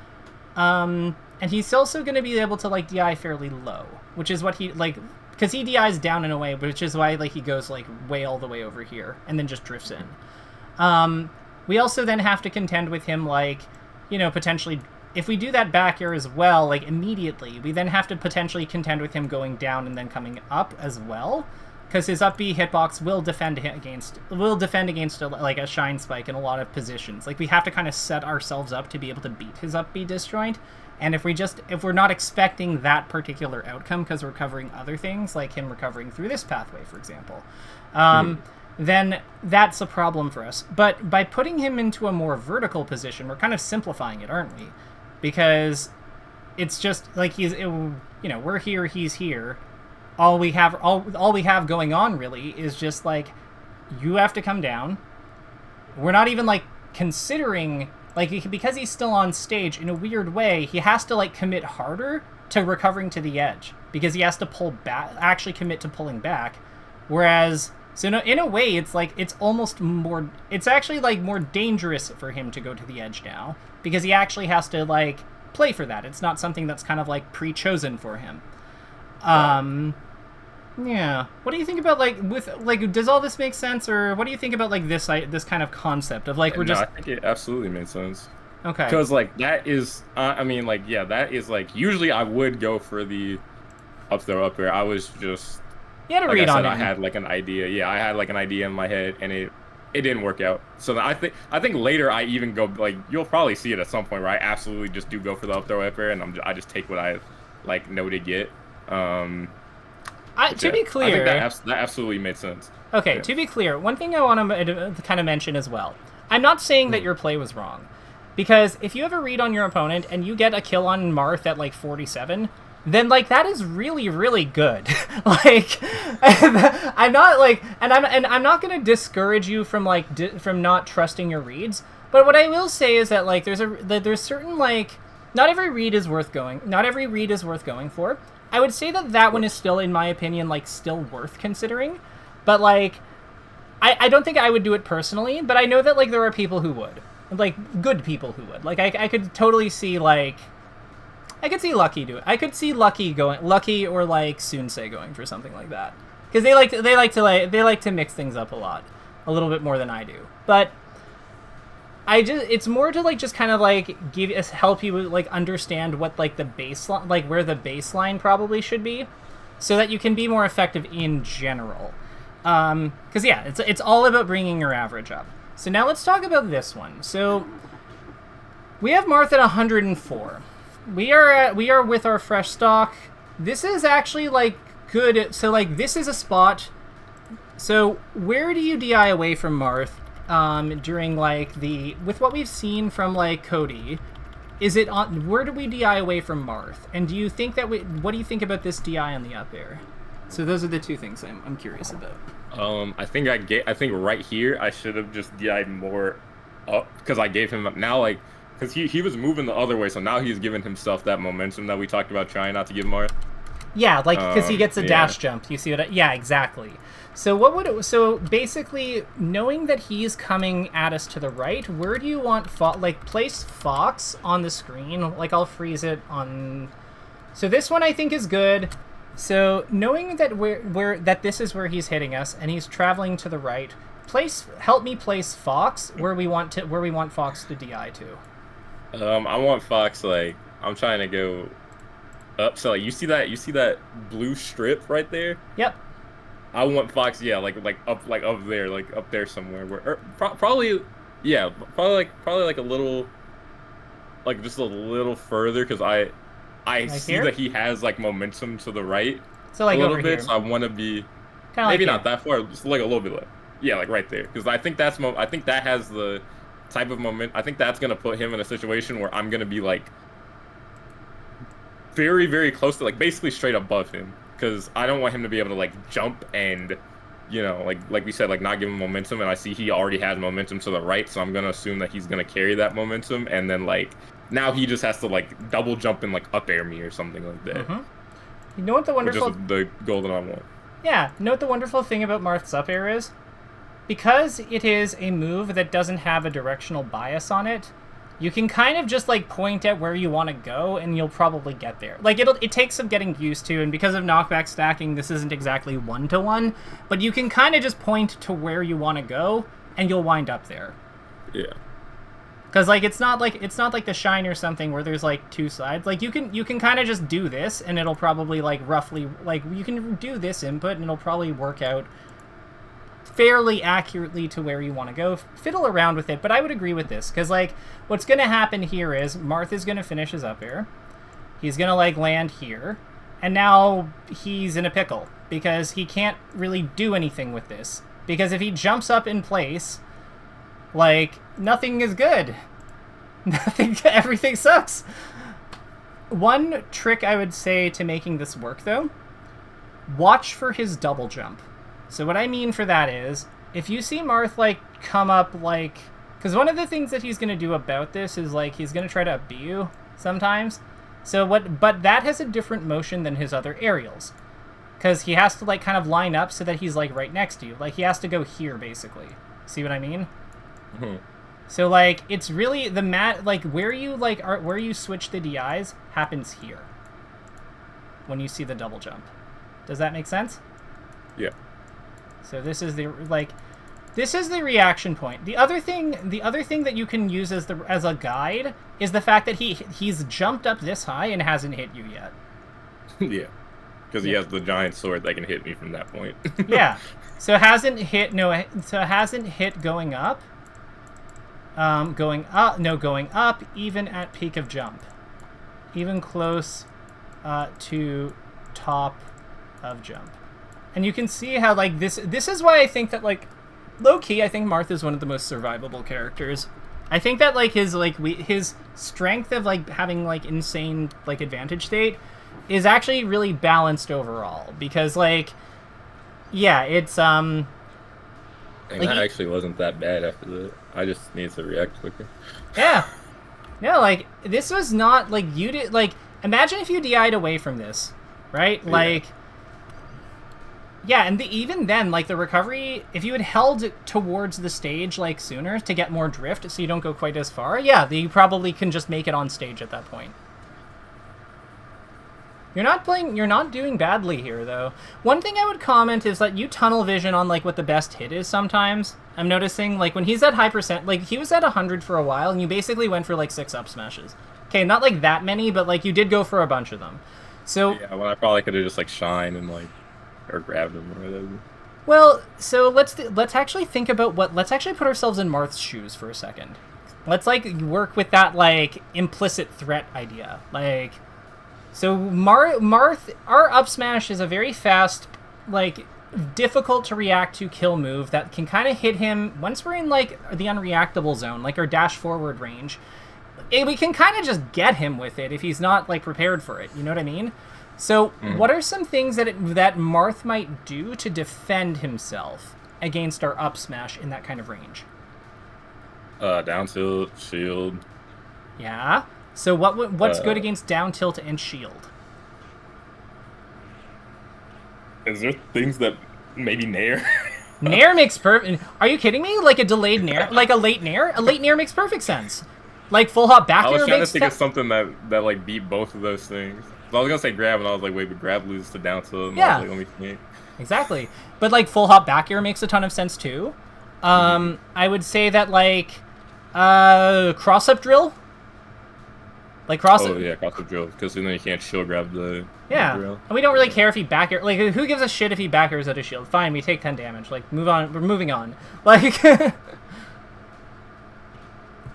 B: and he's also going to be able to like DI fairly low, which is what he like, because he DIs down and away, which is why like he goes like way all the way over here and then just drifts in. We also then have to contend with him like, potentially if we do that back air as well, like immediately, we then have to potentially contend with him going down and then coming up as well. Because his up B hitbox will defend against a shine spike in a lot of positions. Like we have to kind of set ourselves up to be able to beat his up B disjoint. And if we're not expecting that particular outcome because we're covering other things, like him recovering through this pathway, for example, then that's a problem for us. But by putting him into a more vertical position, we're kind of simplifying it, aren't we? Because it's just like we're here, he's here. All we have going on really is just like, you have to come down. We're not even like considering, like, because he's still on stage in a weird way, he has to like commit harder to recovering to the edge because he has to pull back, actually commit to pulling back. Whereas, so no, in a way, it's like, it's actually like more dangerous for him to go to the edge now because he actually has to like play for that. It's not something that's kind of like pre-chosen for him. Yeah. What do you think about does all this make sense, or what do you think about like this kind of concept of like
A: I think it absolutely made sense.
B: Okay.
A: Because like that is, that is like usually I would go for the up throw up air. I was just
B: you had to read on it.
A: I had like an idea. Yeah, I had like an idea in my head, and it didn't work out. So I think later I even go like you'll probably see it at some point where I absolutely just do go for the up throw up air, and I just take what I like know to get.
B: To be clear,
A: I think that absolutely made sense.
B: Okay, to be clear, one thing I want to kind of mention as well. I'm not saying that your play was wrong, because if you have a read on your opponent and you get a kill on Marth at like 47, then like that is really, really good. Like, I'm not like, and I'm not going to discourage you from like from not trusting your reads. But what I will say is that like there's certain like, not every read is worth going for. I would say that one is still, in my opinion, like still worth considering, but like, I don't think I would do it personally, but I know that like there are people who would, like good people who would. Like I could totally see like, I could see Lucky do it. I could see Lucky or like Sunsei going for something like that, because they like to mix things up a little bit more than I do. But it's more to like just kind of like help you like understand what like the baseline, like where the baseline probably should be, so that you can be more effective in general. Because yeah, it's all about bringing your average up. So now let's talk about this one. So we have Marth at 104. We are with our fresh stock. This is actually like good. So like this is a spot. So where do you DI away from Marth? During like with what we've seen from like Cody, is it on, where do we DI away from Marth? And do you think that what do you think about this DI on the up air? So those are the two things I'm curious about.
A: I think right here I should have just DI'd more up, because I gave him now like because he was moving the other way, so now he's giving himself that momentum that we talked about trying not to give Marth.
B: Yeah, like because he gets a
A: Yeah.
B: dash jump. You see what? Yeah, exactly. So what would it, so basically knowing that he's coming at us to the right, where do you want like place Fox on the screen? Like I'll freeze it on. So this one I think is good. So knowing that where that this is where he's hitting us and he's traveling to the right, help me place Fox where we want Fox to DI to.
A: I want Fox like I'm trying to go up. So like you see that blue strip right there?
B: Yep.
A: I want Fox, yeah, like up there, like up there somewhere. Where probably, yeah, probably like a little, like just a little further, because I
B: Like
A: see
B: here?
A: that he has like momentum to the right
B: So like
A: a little
B: over
A: bit.
B: here.
A: So I want to be
B: Kind of
A: maybe
B: like
A: not that far, just like a little bit left. Yeah, like right there, because I think I think that has the type of moment. I think that's gonna put him in a situation where I'm gonna be like very, very close to, like, basically straight above him, because I don't want him to be able to like jump and, you know, like we said, like not give him momentum. And I see he already has momentum to the right, so I'm gonna assume that he's gonna carry that momentum, and then like now he just has to like double jump and like up air me or something like that.
B: You know what the
A: Which is
B: wonderful
A: the goal that I want.
B: Yeah, you know what the wonderful thing about Marth's up air is? Because it is a move that doesn't have a directional bias on it, you can kind of just like point at where you want to go and you'll probably get there. Like it takes some getting used to, and because of knockback stacking, this isn't exactly 1-to-1, but you can kind of just point to where you want to go and you'll wind up there.
A: Yeah.
B: Cuz like it's not like the Shine or something where there's like two sides. Like you can kind of just do this and it'll probably like roughly, like you can do this input and it'll probably work out fairly accurately to where you want to go. Fiddle around with it, but I would agree with this, because like what's going to happen here is Marth is going to finish his up air. He's going to like land here, and now he's in a pickle because he can't really do anything with this, because if he jumps up in place, like nothing is good. Everything sucks. One trick I would say to making this work though, watch for his double jump. So what I mean for that is, if you see Marth, like, come up, like... Because one of the things that he's going to do about this is, like, he's going to try to up B you sometimes. But that has a different motion than his other aerials. Because he has to, like, kind of line up so that he's, like, right next to you. Like, he has to go here, basically. See what I mean?
A: Mm-hmm.
B: So, like, it's really the like, where you switch the DIs happens here. When you see the double jump. Does that make sense?
A: Yeah.
B: So this is the reaction point. The other thing that you can use as a guide is the fact that he's jumped up this high and hasn't hit you yet.
A: Yeah. Because he has the giant sword that can hit me from that point.
B: Yeah. So it hasn't hit going up. Going up even at peak of jump. Even close to top of jump. And you can see how, like, this is why I think that, like, low-key, I think Marth is one of the most survivable characters. I think that, like, his strength of, like, having, like, insane, like, advantage state is actually really balanced overall. Because, like, yeah, it's,
A: And
B: like,
A: that actually wasn't that bad after that. I just needed to react quicker.
B: Yeah. No, like, this was not, like, you did, like, imagine if you DI'd away from this, right?
A: Yeah.
B: Like... Yeah, and even then, like, the recovery, if you had held towards the stage, like, sooner to get more drift so you don't go quite as far, yeah, you probably can just make it on stage at that point. You're not doing badly here, though. One thing I would comment is that you tunnel vision on, like, what the best hit is sometimes. I'm noticing, like, when he's at high percent, like, he was at 100 for a while, and you basically went for, like, 6 up smashes. Okay, not, like, that many, but, like, you did go for a bunch of them. So...
A: Yeah, well, I probably could have just, like, shine and, like... Or grabbed him or whatever.
B: Well, so let's actually think about let's actually put ourselves in Marth's shoes for a second. Let's, like, work with that, like, implicit threat idea. Like, so Marth, our up smash is a very fast, like, difficult to react to kill move that can kind of hit him once we're in, like, the unreactable zone, like our dash forward range. We can kind of just get him with it if he's not, like, prepared for it. You know what I mean? So, what are some things that Marth might do to defend himself against our up smash in that kind of range?
A: Down tilt, shield.
B: Yeah. So what's good against down tilt and shield?
A: Is there things that maybe nair?
B: Nair makes perfect. Are you kidding me? Like a delayed nair, like a late nair. A late nair makes perfect sense. Like full hop back
A: I was
B: air
A: trying to
B: makes.
A: think of something that like beat both of those things. So I was gonna say grab, and I was like, wait, but grab loses to down tilt. And
B: Yeah.
A: I was like, let me think.
B: Exactly. But like full hop back air makes a ton of sense too. I would say that like cross up drill. Like cross.
A: Oh yeah, cross the drill, because then you can't shield grab the drill.
B: And we don't really care if he back air. Like who gives a shit if he back airs at a shield? Fine, we take 10 damage. Like move on. We're moving on. Like.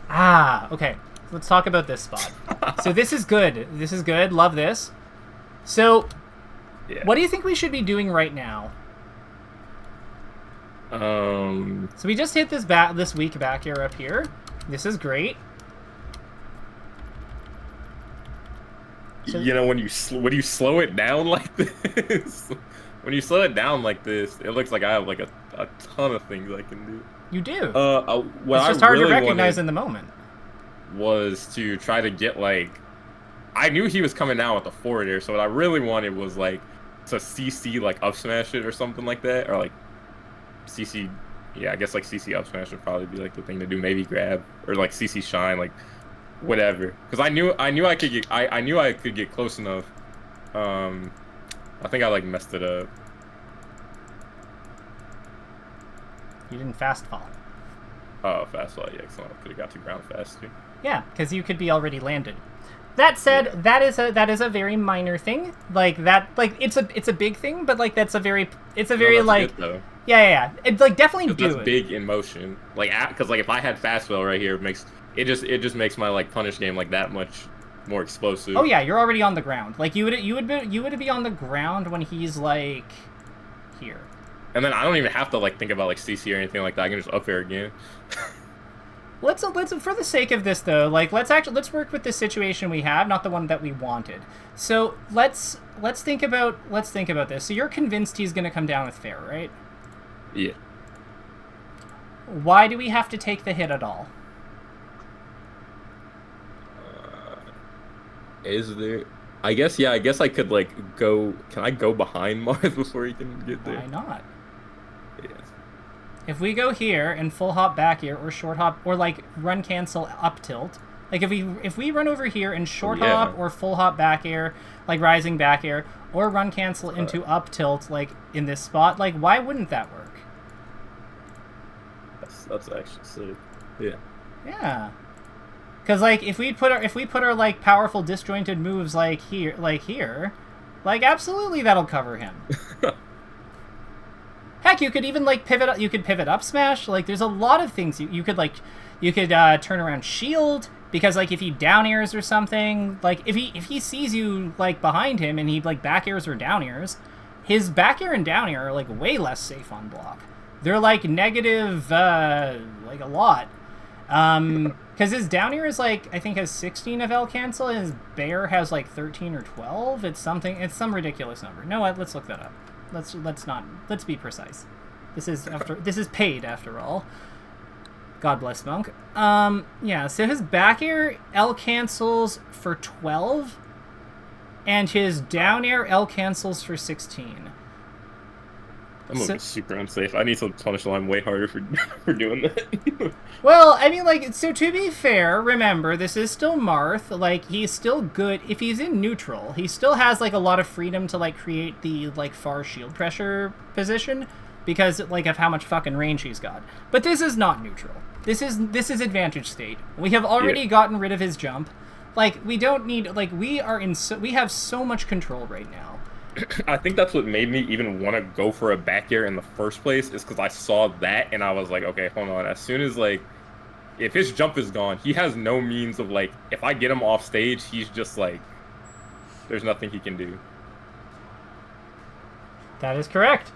B: Okay. Let's talk about this spot. So this is good. This is good. Love this. So, what do you think we should be doing right now? So we just hit this weak back air up here. This is great.
A: So, you know, when you slow it down like this, when you slow it down like this, it looks like I have like a ton of things I can do.
B: You do.
A: What
B: it's just hard to recognize in the moment.
A: Was to try to get like, I knew he was coming down with the forward air, so what I really wanted was like to CC like up smash it or something like that, or like CC. Yeah, I guess like CC up smash would probably be like the thing to do. Maybe grab or like CC shine, like whatever. Because I knew I could get I knew I could get close enough. I think I like messed it up.
B: You didn't fast fall.
A: Oh, fast fall, yeah, excellent. Could have got to ground faster.
B: Yeah, because you could be already landed. That said, that is a very minor thing. Like that, like it's a big thing, but like that's a very like
A: good,
B: yeah. It like definitely do
A: that's
B: it.
A: big in motion. Like because like if I had fast fall right here, it just makes my like punish game like that much more explosive.
B: Oh yeah, you're already on the ground. Like you would be on the ground when he's like here.
A: And then I don't even have to like think about like CC or anything like that. I can just up air again.
B: Let's for the sake of this though, like let's work with the situation we have, not the one that we wanted. So let's think about this. So you're convinced he's gonna come down with fair, right?
A: Yeah.
B: Why do we have to take the hit at all?
A: Is there? I guess yeah. I guess I could like go. Can I go behind Marth before he can get there?
B: Why not?
A: Yeah.
B: If we go here and full hop back here, or short hop, or like run cancel up tilt, like if we run over here and short hop or full hop back air, like rising back air, or run cancel into up tilt, like in this spot, like why wouldn't that work?
A: That's actually sick. Yeah.
B: Yeah. Because like if we put our like powerful disjointed moves like here, like absolutely that'll cover him. Heck, you could even like pivot up smash. Like there's a lot of things you could turn around shield, because like if he down airs or something, like if he sees you like behind him and he like back airs or down airs, his back air and down air are like way less safe on block. They're like negative like a lot. Because his down air is like, I think has 16 of L cancel, and his bear has like 13 or 12. It's some ridiculous number. No, let's look that up. Let's be precise. This is paid after all. God bless Monk. Yeah, so his back air L cancels for 12, and his down air L cancels for 16.
A: I'm gonna be super unsafe. I need to punish the line way harder for doing that.
B: Well, I mean, like, so to be fair, remember, this is still Marth. Like, he's still good. If he's in neutral, he still has, like, a lot of freedom to, like, create the, like, far shield pressure position because, like, of how much fucking range he's got. But this is not neutral. This is advantage state. We have already gotten rid of his jump. Like, we don't need, like, we have so much control right now.
A: I think that's what made me even want to go for a back air in the first place, is because I saw that and I was like, okay, hold on. As soon as, like, if his jump is gone, he has no means of, like, if I get him off stage, he's just like, there's nothing he can do.
B: That is correct.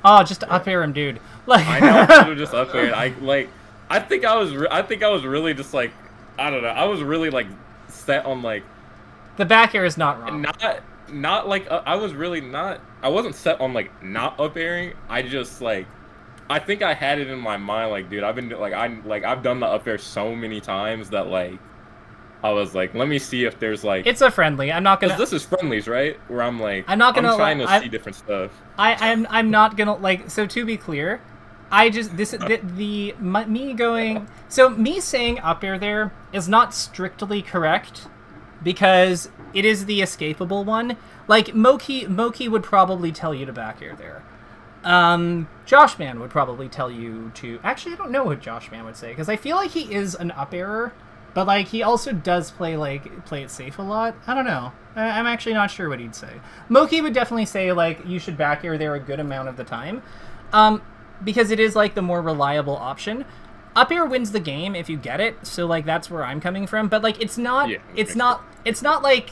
B: Oh, just up air him, dude. Like,
A: I know, I should have just up aired. I think I was really just like, I don't know. I was really like set on like
B: the back air is not wrong.
A: Not like I wasn't set on like not up airing. I just like, I think I had it in my mind like, dude, I've been like I've done the up air so many times that like I was like, let me see if there's like,
B: It's a friendly. I'm not gonna.
A: because this is friendlies, right? Where I'm like,
B: I'm not gonna.
A: trying to see different stuff.
B: I'm not gonna like. So to be clear, I just me going. So me saying up air there is not strictly correct because it is the escapable one. Like Moki would probably tell you to back air there. Joshman would probably tell you to. Actually, I don't know what Joshman would say because I feel like he is an up airer, but like he also does play it safe a lot. I don't know. I'm actually not sure what he'd say. Moki would definitely say like you should back air there a good amount of the time, because it is like the more reliable option. Up air wins the game if you get it, so like that's where I'm coming from. But like it's not like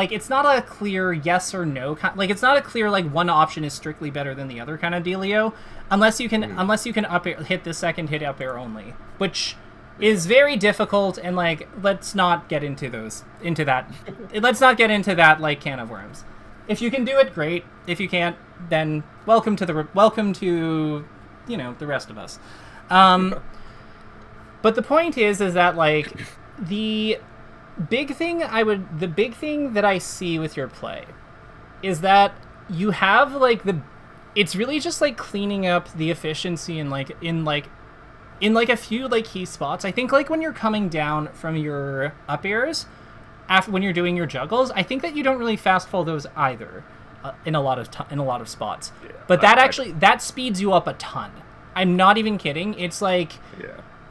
B: it's not a clear yes or no like it's not a clear like one option is strictly better than the other kind of dealio, unless you can up air, hit the second hit up air only, which is very difficult, and like let's not get into that let's not get into that like can of worms. If you can do it, great. If you can't, then welcome to the rest of us. But the point is that like the big thing that I see with your play is that you have like it's really just like cleaning up the efficiency in a few like key spots. I think like when you're coming down from your up airs when you're doing your juggles, I think that you don't really fast fall those either in a lot of spots. Yeah, but that speeds you up a ton. I'm not even kidding. It's like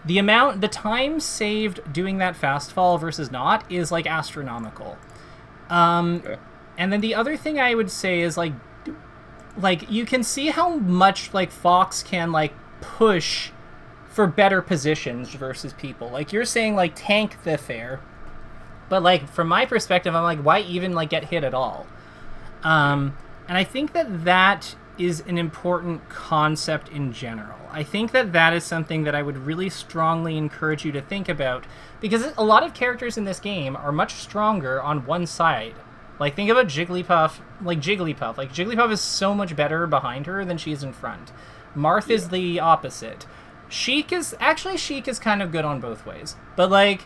B: the time saved doing that fast fall versus not is like astronomical. And then the other thing I would say is like you can see how much like Fox can like push for better positions versus people. Like you're saying like tank the fair, but like from my perspective, I'm like, why even like get hit at all? And I think that is an important concept in general. I think that is something that I would really strongly encourage you to think about, because a lot of characters in this game are much stronger on one side. Like think about Jigglypuff. Like Jigglypuff is so much better behind her than she is in front. Marth is the opposite. Sheik is kind of good on both ways, but like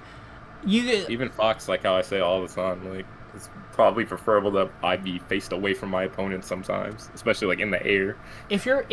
A: even Fox, like how I say all the time, like it's probably preferable that I be faced away from my opponent sometimes, especially like in the air. If
B: you're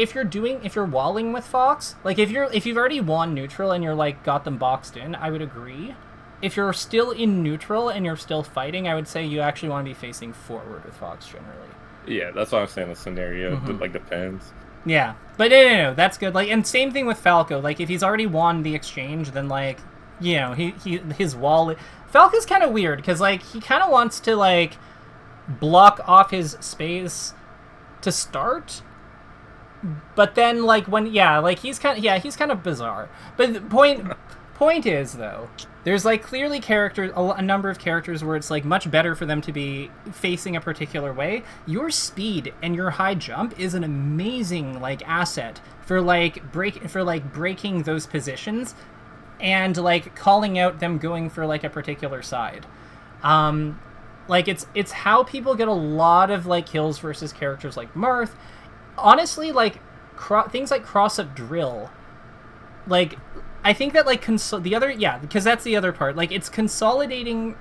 B: walling with Fox, like if you've already won neutral and you're like got them boxed in, I would agree. If you're still in neutral and you're still fighting, I would say you actually want to be facing forward with Fox generally.
A: Yeah, that's what I'm saying. The scenario like depends.
B: Yeah, but no, that's good. Like, and same thing with Falco. Like, if he's already won the exchange, then like, you know, his wall. Falco's kind of weird because like he kind of wants to like block off his space to start, but then like he's kind of bizarre. But the point is though, there's like clearly a number of characters where it's like much better for them to be facing a particular way. Your speed and your high jump is an amazing like asset for breaking those positions and like calling out them going for like a particular side. Like it's how people get a lot of like kills versus characters like Marth. Honestly, like things like cross-up drill, like I think that like because that's the other part. Like it's consolidating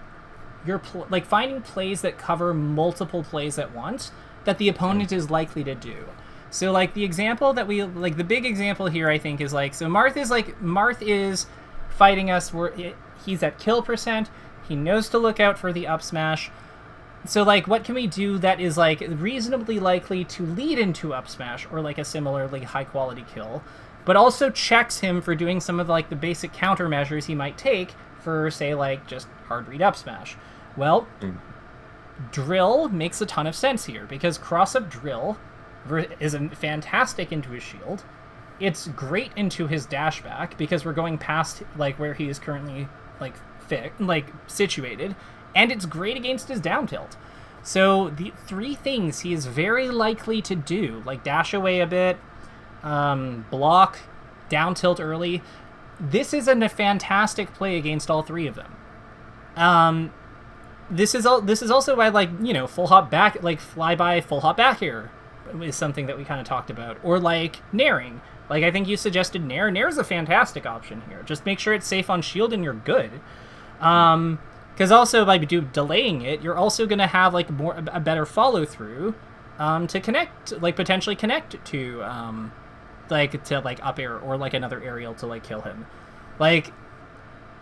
B: your like finding plays that cover multiple plays at once that the opponent is likely to do. So like the example that the big example here I think is like, so Marth is fighting us where he's at kill percent. He knows to look out for the up smash. So like what can we do that is like reasonably likely to lead into up smash or like a similarly high quality kill, but also checks him for doing some of like the basic countermeasures he might take for say like just hard read up smash. Well, drill makes a ton of sense here because cross-up drill is fantastic into his shield. It's great into his dash back because we're going past like where he is currently like situated, and it's great against his down tilt. So the three things he is very likely to do, like dash away a bit, block, down tilt early. This is a fantastic play against all three of them. This is also why, like, you know, full hop back, like flyby full hop back here is something that we kind of talked about, or like naring. Like I think you suggested nair. Nair is a fantastic option here. Just make sure it's safe on shield and you're good. Because also by delaying it, you're also going to have like a better follow through to connect, like potentially connect to like up air or like another aerial to like kill him, like,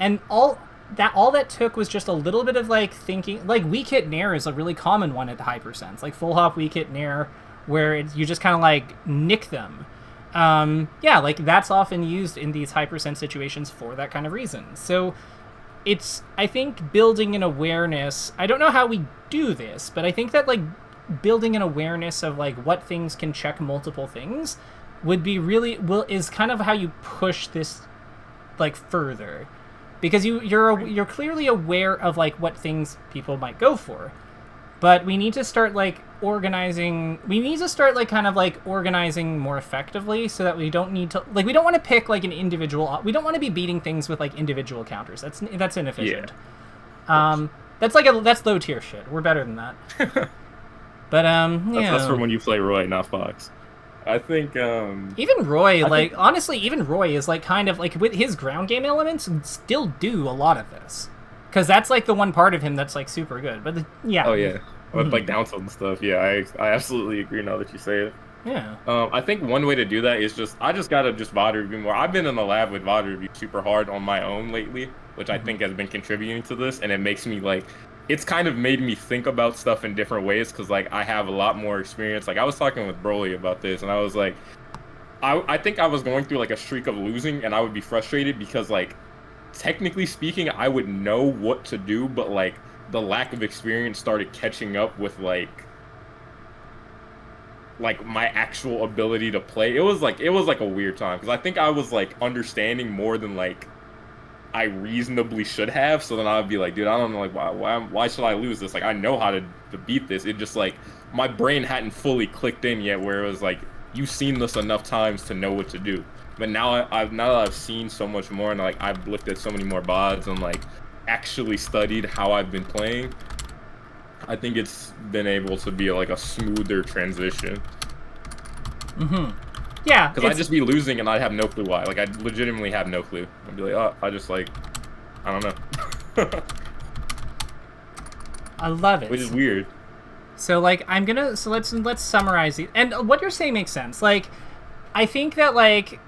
B: and all that took was just a little bit of like thinking. Like weak hit nair is a really common one at high percents, like full hop weak hit nair, where you just kind of like nick them. Yeah, like that's often used in these high percent situations for that kind of reason. So it's, I think, building an awareness. I don't know how we do this, but I think that like building an awareness of like what things can check multiple things would be really is kind of how you push this like further, because you're clearly aware of like what things people might go for, but we need to start like organizing. We need to start like kind of like organizing more effectively, so that we don't need to like, we don't want to pick like an individual. We don't want to be beating things with like individual counters. That's inefficient. Yeah. That's low tier shit. We're better than that. But
A: that's for when you play Roy, not Fox. I think
B: even Roy, honestly, even Roy is like kind of like with his ground game elements still do a lot of this, because that's like the one part of him that's like super good. But yeah.
A: Oh yeah, with like down tilt and stuff. Yeah, I absolutely agree now that you say it.
B: Yeah.
A: I think one way to do that is I just gotta VOD review more. I've been in the lab with VOD review super hard on my own lately, which I think has been contributing to this, and it makes me like, it's kind of made me think about stuff in different ways, because like I have a lot more experience. Like I was talking with Broly about this, and I was like, I think I was going through like a streak of losing, and I would be frustrated because like technically speaking I would know what to do, but like the lack of experience started catching up with like my actual ability to play. It was like a weird time, because I think I was like understanding more than like I reasonably should have. So then I'd be like, dude, I don't know, like why should I lose this? Like I know how to beat this. It just like my brain hadn't fully clicked in yet, where it was like, you've seen this enough times to know what to do. But now now that I've seen so much more, and like I've looked at so many more VODs and like actually studied how I've been playing, I think it's been able to be like a smoother transition.
B: Yeah,
A: because I'd just be losing and I'd have no clue why. Like I'd legitimately have no clue. I'd be like, oh, I just like, I don't know.
B: I love it.
A: Which is weird.
B: So like let's summarize it. And what you're saying makes sense. Like I think that like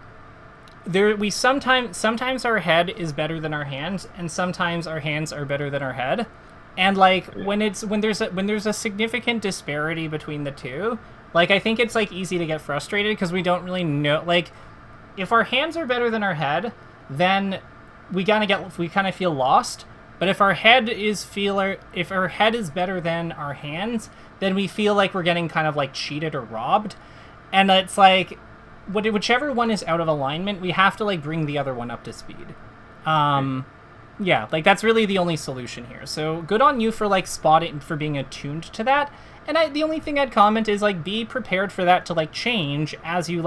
B: sometimes our head is better than our hands, and sometimes our hands are better than our head. And like when there's a significant disparity between the two, like I think it's like easy to get frustrated, because we don't really know. Like if our hands are better than our head, then we kind of feel lost. But if our head is better than our hands, then we feel like we're getting kind of like cheated or robbed. And it's like whichever one is out of alignment, we have to like bring the other one up to speed. Yeah, like that's really the only solution here. So good on you for like spotting, for being attuned to that. And the only thing I'd comment is like be prepared for that to like change as you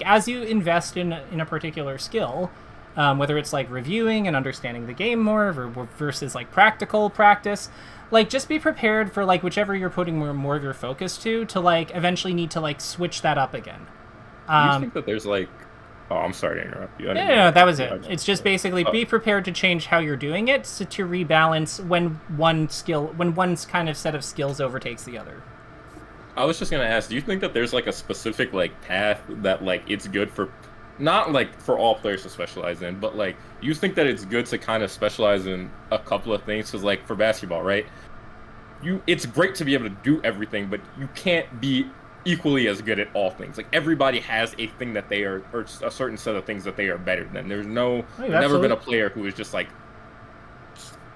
B: as you invest in a particular skill, whether it's like reviewing and understanding the game more versus like practical practice. Like just be prepared for like whichever you're putting more of your focus to like eventually need to like switch that up again.
A: Do you think that there's like, oh, I'm sorry to interrupt you.
B: No, that was it. It's just basically be prepared to change how you're doing it to rebalance when one's kind of set of skills overtakes the other.
A: I was just gonna ask, do you think that there's like a specific like path that like it's good for, not like for all players to specialize in, but like you think that it's good to kind of specialize in a couple of things? Because like for basketball, right? It's great to be able to do everything, but you can't be equally as good at all things. Like everybody has a thing that they are, or a certain set of things that they are better than. There's never been a player who is just like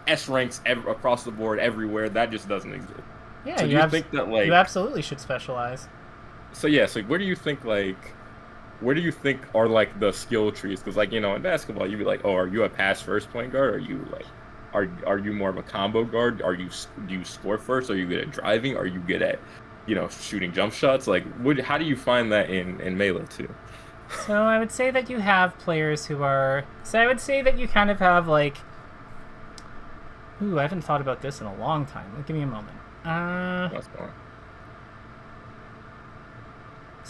A: S ranks across the board everywhere. That just doesn't exist.
B: Yeah,
A: so do you think that like
B: you absolutely should specialize?
A: So yeah, so where do you think are like the skill trees? Because like, you know, in basketball you'd be like, oh, are you a pass first point guard? Are you like, are you more of a combo guard? Do you score first? Are you good at driving? Are you good at, you know, shooting jump shots? Like, how do you find that in Melee too?
B: So I would say that you have players who are. So I would say that you kind of have like. Ooh, I haven't thought about this in a long time. Give me a moment.
A: That's fine.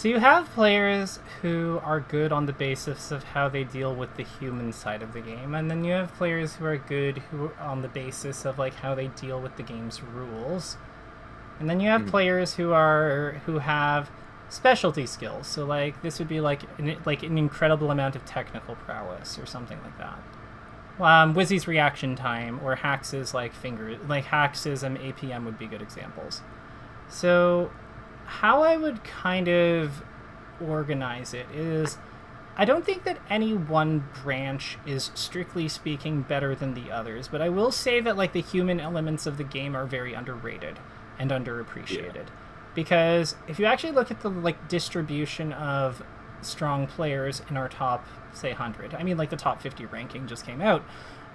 B: So you have players who are good on the basis of how they deal with the human side of the game, and then you have players who are good who on the basis of like how they deal with the game's rules. And then you have players who have specialty skills. So like this would be like an incredible amount of technical prowess or something like that. Wizzy's reaction time or Hax's Hax's APM would be good examples. So how I would kind of organize it is, I don't think that any one branch is strictly speaking better than the others, but I will say that like the human elements of the game are very underrated and underappreciated. Yeah. Because if you actually look at the like distribution of strong players in our top, say, 100, I mean like the top 50 ranking just came out,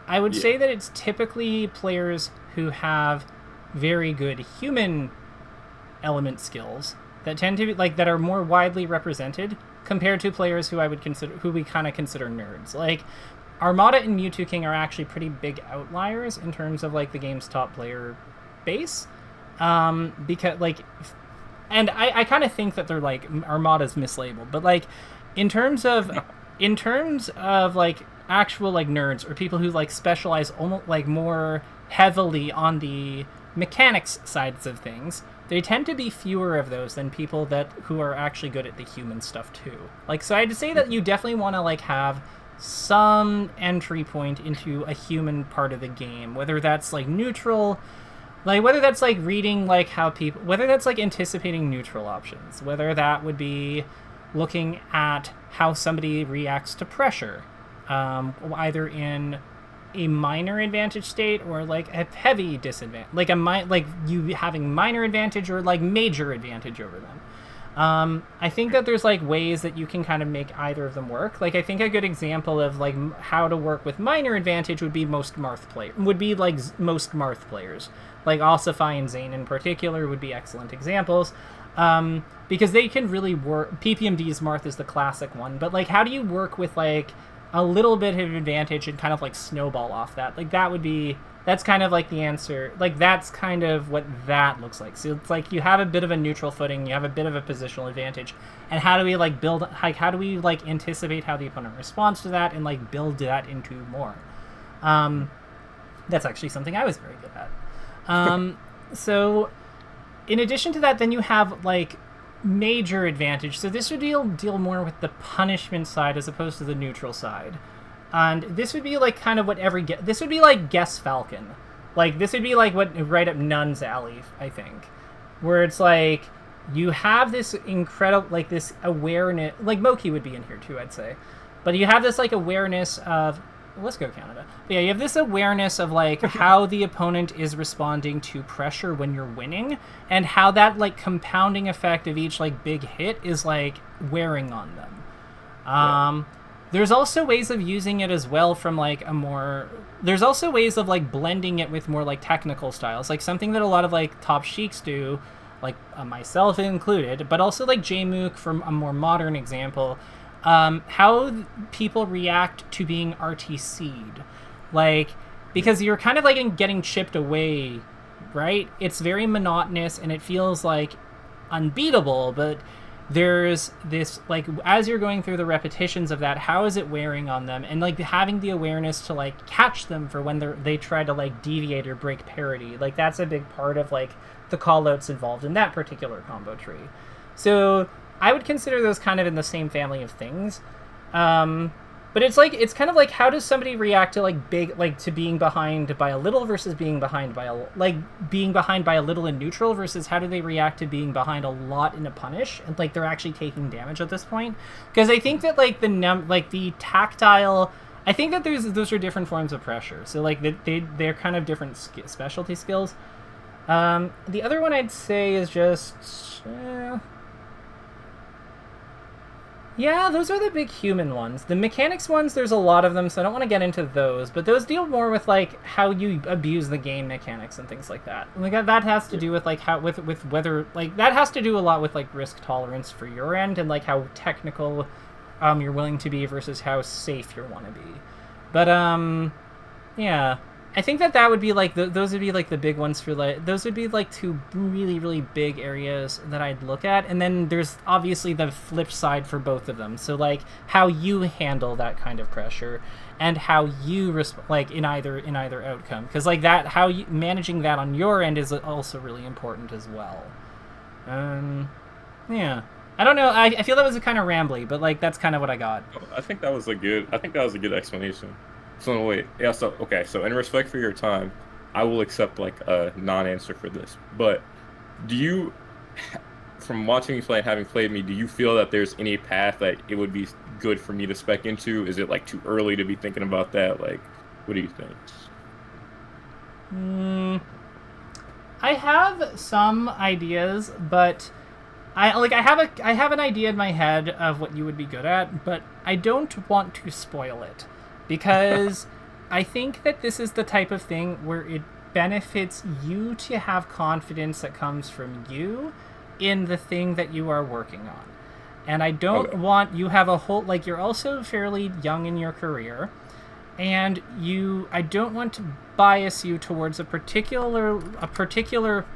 B: I would say that it's typically players who have very good human element skills that tend to be like that are more widely represented compared to players who we kind of consider nerds. Like Armada and Mewtwo King are actually pretty big outliers in terms of like the game's top player base, because like, and I kind of think that they're like Armada's mislabeled, but like in terms of like actual like nerds or people who like specialize almost like more heavily on the mechanics sides of things, they tend to be fewer of those than people who are actually good at the human stuff too. Like, so I'd say that you definitely want to like have some entry point into a human part of the game, whether that's like neutral, like whether that's like reading like how people, whether that's like anticipating neutral options, whether that would be looking at how somebody reacts to pressure, either in a minor advantage state or like a heavy disadvantage, like you having minor advantage or like major advantage over them. I think that there's like ways that you can kind of make either of them work. Like I think a good example of like how to work with minor advantage would be most Marth players. Like Ossify and Zane in particular would be excellent examples. Because they can really work. PPMD's Marth is the classic one, but like how do you work with like a little bit of advantage and kind of like snowball off that? Like that's kind of like the answer. Like that's kind of what that looks like. So it's like you have a bit of a neutral footing, you have a bit of a positional advantage, and how do we like build, like how do we like anticipate how the opponent responds to that and like build that into more? That's actually something I was very good at. So in addition to that, then you have like major advantage. So this would deal more with the punishment side as opposed to the neutral side. And this would be like kind of what this would be like Guess Falcon. Like this would be like what right up Nun's alley, I think. Where it's like you have this incredible, like this awareness, like Moki would be in here too, I'd say. But you have this like awareness of, let's go Canada. But yeah, you have this awareness of like how the opponent is responding to pressure when you're winning, and how that like compounding effect of each like big hit is like wearing on them. There's also ways of using it as well from like there's also ways of like blending it with more like technical styles, like something that a lot of like top sheiks do, like myself included, but also like Jmook from a more modern example. How people react to being RTC'd. Like, because you're kind of like getting chipped away, right? It's very monotonous and it feels like unbeatable, but there's this, like, as you're going through the repetitions of that, how is it wearing on them? And like having the awareness to like catch them for when they try to like deviate or break parity. Like that's a big part of like the callouts involved in that particular combo tree. So I would consider those kind of in the same family of things. But it's kind of like, how does somebody react to like to being behind by a little versus being behind by a little in neutral versus how do they react to being behind a lot in a punish and like they're actually taking damage at this point? Because I think that like the tactile, I think that those are different forms of pressure. So like they're kind of different specialty skills. The other one I'd say is just yeah, those are the big human ones. The mechanics ones, there's a lot of them, so I don't want to get into those. But those deal more with like how you abuse the game mechanics and things like that. Like that has to do with like how with whether like that has to do a lot with like risk tolerance for your end and like how technical you're willing to be versus how safe you want to be. But yeah, I think that would be like those would be like the big ones for like those would be like two really really big areas that I'd look at, and then there's obviously the flip side for both of them. So like how you handle that kind of pressure, and how you like in either outcome, because like that how you managing that on your end is also really important as well. Yeah. I don't know. I feel that was kind of rambly, but like that's kind of what I got.
A: I think that was a good explanation. So wait, yeah. So okay. So in respect for your time, I will accept like a non-answer for this. But do you, from watching me play and having played me, do you feel that there's any path that it would be good for me to spec into? Is it like too early to be thinking about that? Like, what do you think?
B: I have some ideas, but I have an idea in my head of what you would be good at, but I don't want to spoil it, because I think that this is the type of thing where it benefits you to have confidence that comes from you in the thing that you are working on. And I don't want you have a whole like you're also fairly young in your career, and I don't want to bias you towards a particular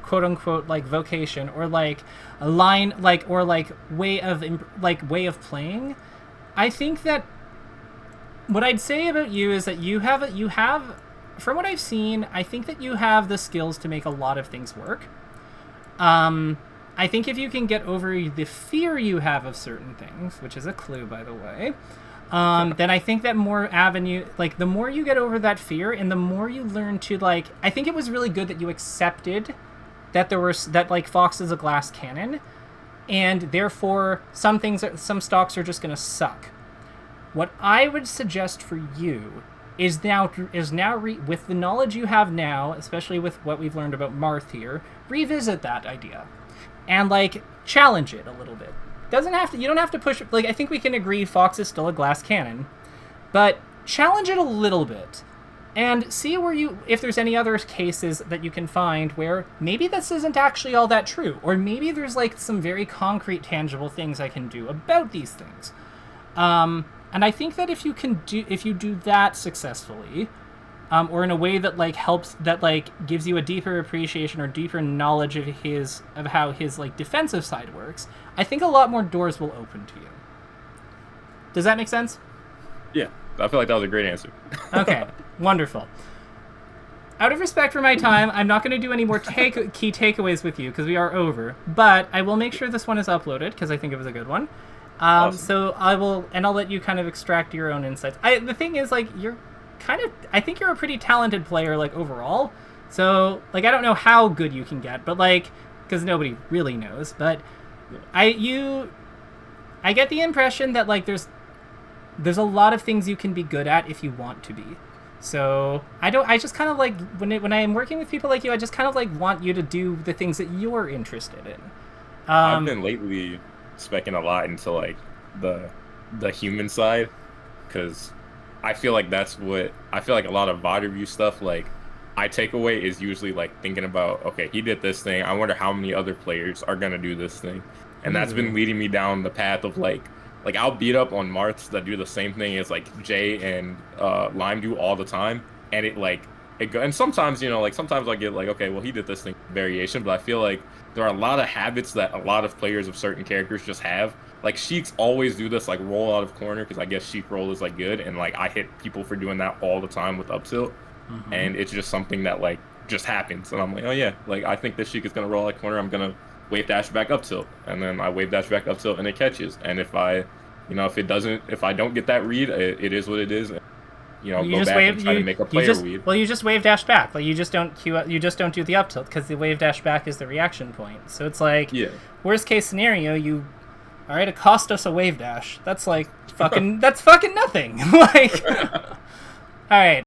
B: quote unquote like vocation or like a line like or like way of playing. I think that what I'd say about you is that you have from what I've seen, I think that you have the skills to make a lot of things work. I think if you can get over the fear you have of certain things, which is a clue by the way, then I think that the more you get over that fear and the more you learn to like, I think it was really good that you accepted that like Fox is a glass cannon, and therefore some stocks are just going to suck. What I would suggest for you is now with the knowledge you have now, especially with what we've learned about Marth here, revisit that idea and like challenge it a little bit. You don't have to push it. Like, I think we can agree Fox is still a glass cannon, but challenge it a little bit and see if there's any other cases that you can find where maybe this isn't actually all that true, or maybe there's like some very concrete, tangible things I can do about these things. And I think that if you do that successfully, or in a way that like helps, that like gives you a deeper appreciation or deeper knowledge of how his like defensive side works, I think a lot more doors will open to you. Does that make sense?
A: Yeah, I feel like that was a great answer.
B: Okay, wonderful. Out of respect for my time, I'm not going to do any more key takeaways with you because we are over, but I will make sure this one is uploaded because I think it was a good one. Awesome. So I'll let you kind of extract your own insights. The thing is, like, I think you're a pretty talented player, like, overall. So, like, I don't know how good you can get, but, like, because nobody really knows, but I get the impression that, like, there's a lot of things you can be good at if you want to be. So, I just kind of, like, when I'm working with people like you, I just kind of, like, want you to do the things that you're interested in.
A: I've been lately specking a lot into like the human side, because I feel like a lot of VOD review stuff, like, my takeaway is usually like thinking about, okay, he did this thing, I wonder how many other players are gonna do this thing, and that's been leading me down the path of like I'll beat up on Marths that do the same thing as like Jay and Lime do all the time, and and sometimes, you know, like sometimes I get like, okay, well, he did this thing variation, but I feel like there are a lot of habits that a lot of players of certain characters just have. Like, Sheik's always do this, like, roll out of corner, because I guess Sheik roll is, like, good, and, like, I hit people for doing that all the time with up tilt, and it's just something that, like, just happens, and I'm like, oh, yeah, like, I think this Sheik is going to roll out of corner, I'm going to wave dash back up tilt, and then I wave dash back up tilt, and it catches, and if I don't get that read, it is what it is. You know, go back and try to make a player read. Well,
B: you just wave dash back. Like, you just don't do the up tilt, because the wave dash back is the reaction point. So it's like, worst case scenario, all right, it cost us a wave dash. That's like fucking, that's fucking nothing. Like, all right.